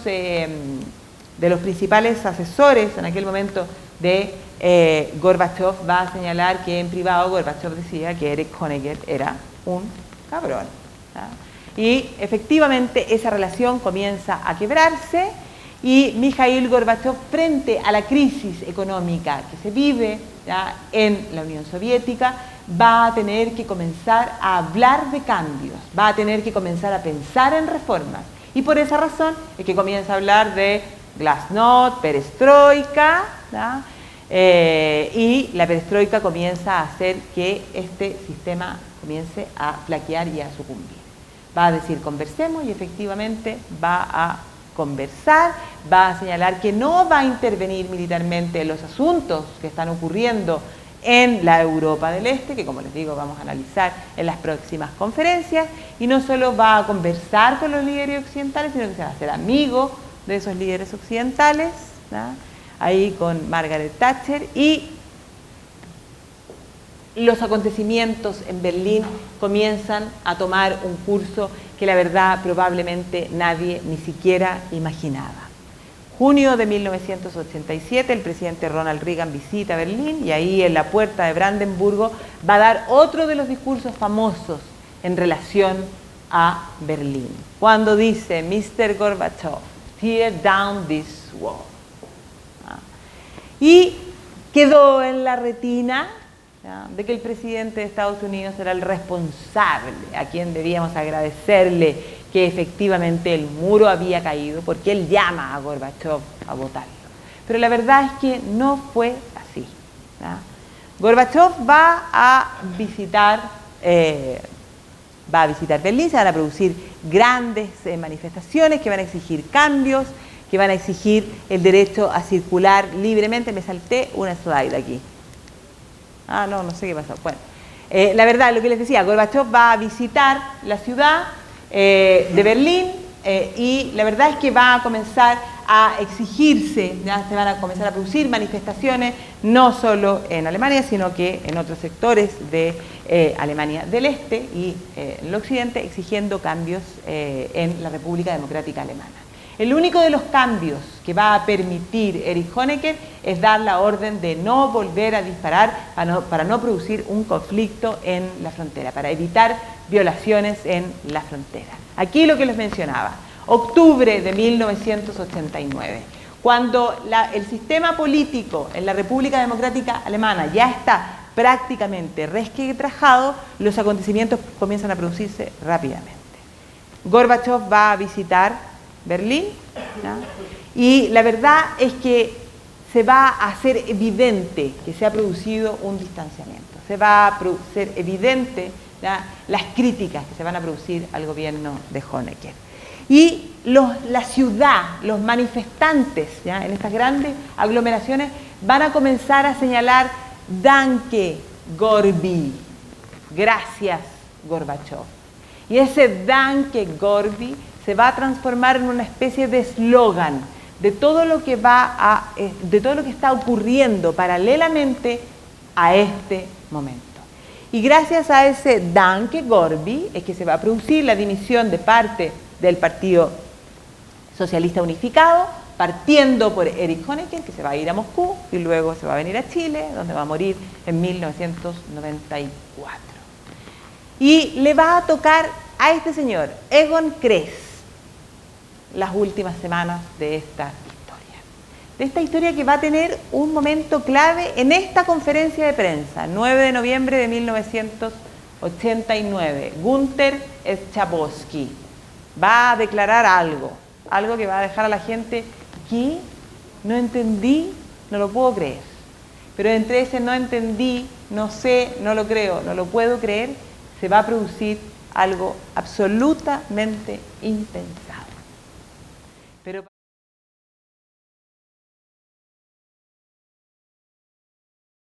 principales asesores en aquel momento de Gorbachev va a señalar que en privado Gorbachev decía que Erich Honecker era un cabrón, ¿ya? Y efectivamente esa relación comienza a quebrarse y Mikhail Gorbachev, frente a la crisis económica que se vive, ¿ya?, en la Unión Soviética, va a tener que comenzar a hablar de cambios, va a tener que comenzar a pensar en reformas. Y por esa razón es que comienza a hablar de glasnost, perestroika, ¿ya?, y la perestroika comienza a hacer que este sistema comience a flaquear y a sucumbir. Va a decir conversemos, y efectivamente va a conversar, va a señalar que no va a intervenir militarmente en los asuntos que están ocurriendo en la Europa del Este, que como les digo vamos a analizar en las próximas conferencias, y no solo va a conversar con los líderes occidentales, sino que se va a hacer amigo de esos líderes occidentales, ¿no?, ahí con Margaret Thatcher, y los acontecimientos en Berlín comienzan a tomar un curso que la verdad probablemente nadie ni siquiera imaginaba. Junio de 1987, el presidente Ronald Reagan visita Berlín, y ahí en la puerta de Brandenburgo va a dar otro de los discursos famosos en relación a Berlín, cuando dice: Mr. Gorbachev, tear down this wall. Y quedó en la retina, ¿ya?, de que el presidente de Estados Unidos era el responsable, a quien debíamos agradecerle que efectivamente el muro había caído, porque él llama a Gorbachev a votarlo. Pero la verdad es que no fue así, ¿ya? Gorbachev va a visitar Berlín, se van a producir grandes manifestaciones que van a exigir cambios, que van a exigir el derecho a circular libremente. Me salté una slide aquí. No sé qué pasó. Bueno, la verdad, lo que les decía, Gorbachev va a visitar la ciudad de Berlín, y la verdad es que va a comenzar a exigirse, ya se van a comenzar a producir manifestaciones, no solo en Alemania, sino que en otros sectores de Alemania del Este y en el occidente, exigiendo cambios en la República Democrática Alemana. El único de los cambios que va a permitir Erich Honecker es dar la orden de no volver a disparar para no producir un conflicto en la frontera, para evitar violaciones en la frontera. Aquí lo que les mencionaba, octubre de 1989, cuando el sistema político en la República Democrática Alemana ya está prácticamente resquebrajado, los acontecimientos comienzan a producirse rápidamente. Gorbachev va a visitar Berlín, ¿ya?, y la verdad es que se va a hacer evidente que se ha producido un distanciamiento, se va a ser evidente, ¿ya?, las críticas que se van a producir al gobierno de Honecker. Y la ciudad, los manifestantes, ¿ya?, en estas grandes aglomeraciones van a comenzar a señalar Danke Gorbi, gracias Gorbachev. Y ese Danke Gorbi se va a transformar en una especie de eslogan de todo lo que está ocurriendo paralelamente a este momento. Y gracias a ese Danke Gorbi es que se va a producir la dimisión de parte del Partido Socialista Unificado, partiendo por Erich Honecker, que se va a ir a Moscú y luego se va a venir a Chile, donde va a morir en 1994. Y le va a tocar a este señor, Egon Krenz, las últimas semanas de esta historia que va a tener un momento clave en esta conferencia de prensa, 9 de noviembre de 1989. Günther Schabowski va a declarar algo que va a dejar a la gente que no entendí, no lo puedo creer. Pero entre ese no entendí, no sé, no lo creo, no lo puedo creer, se va a producir algo absolutamente impensable.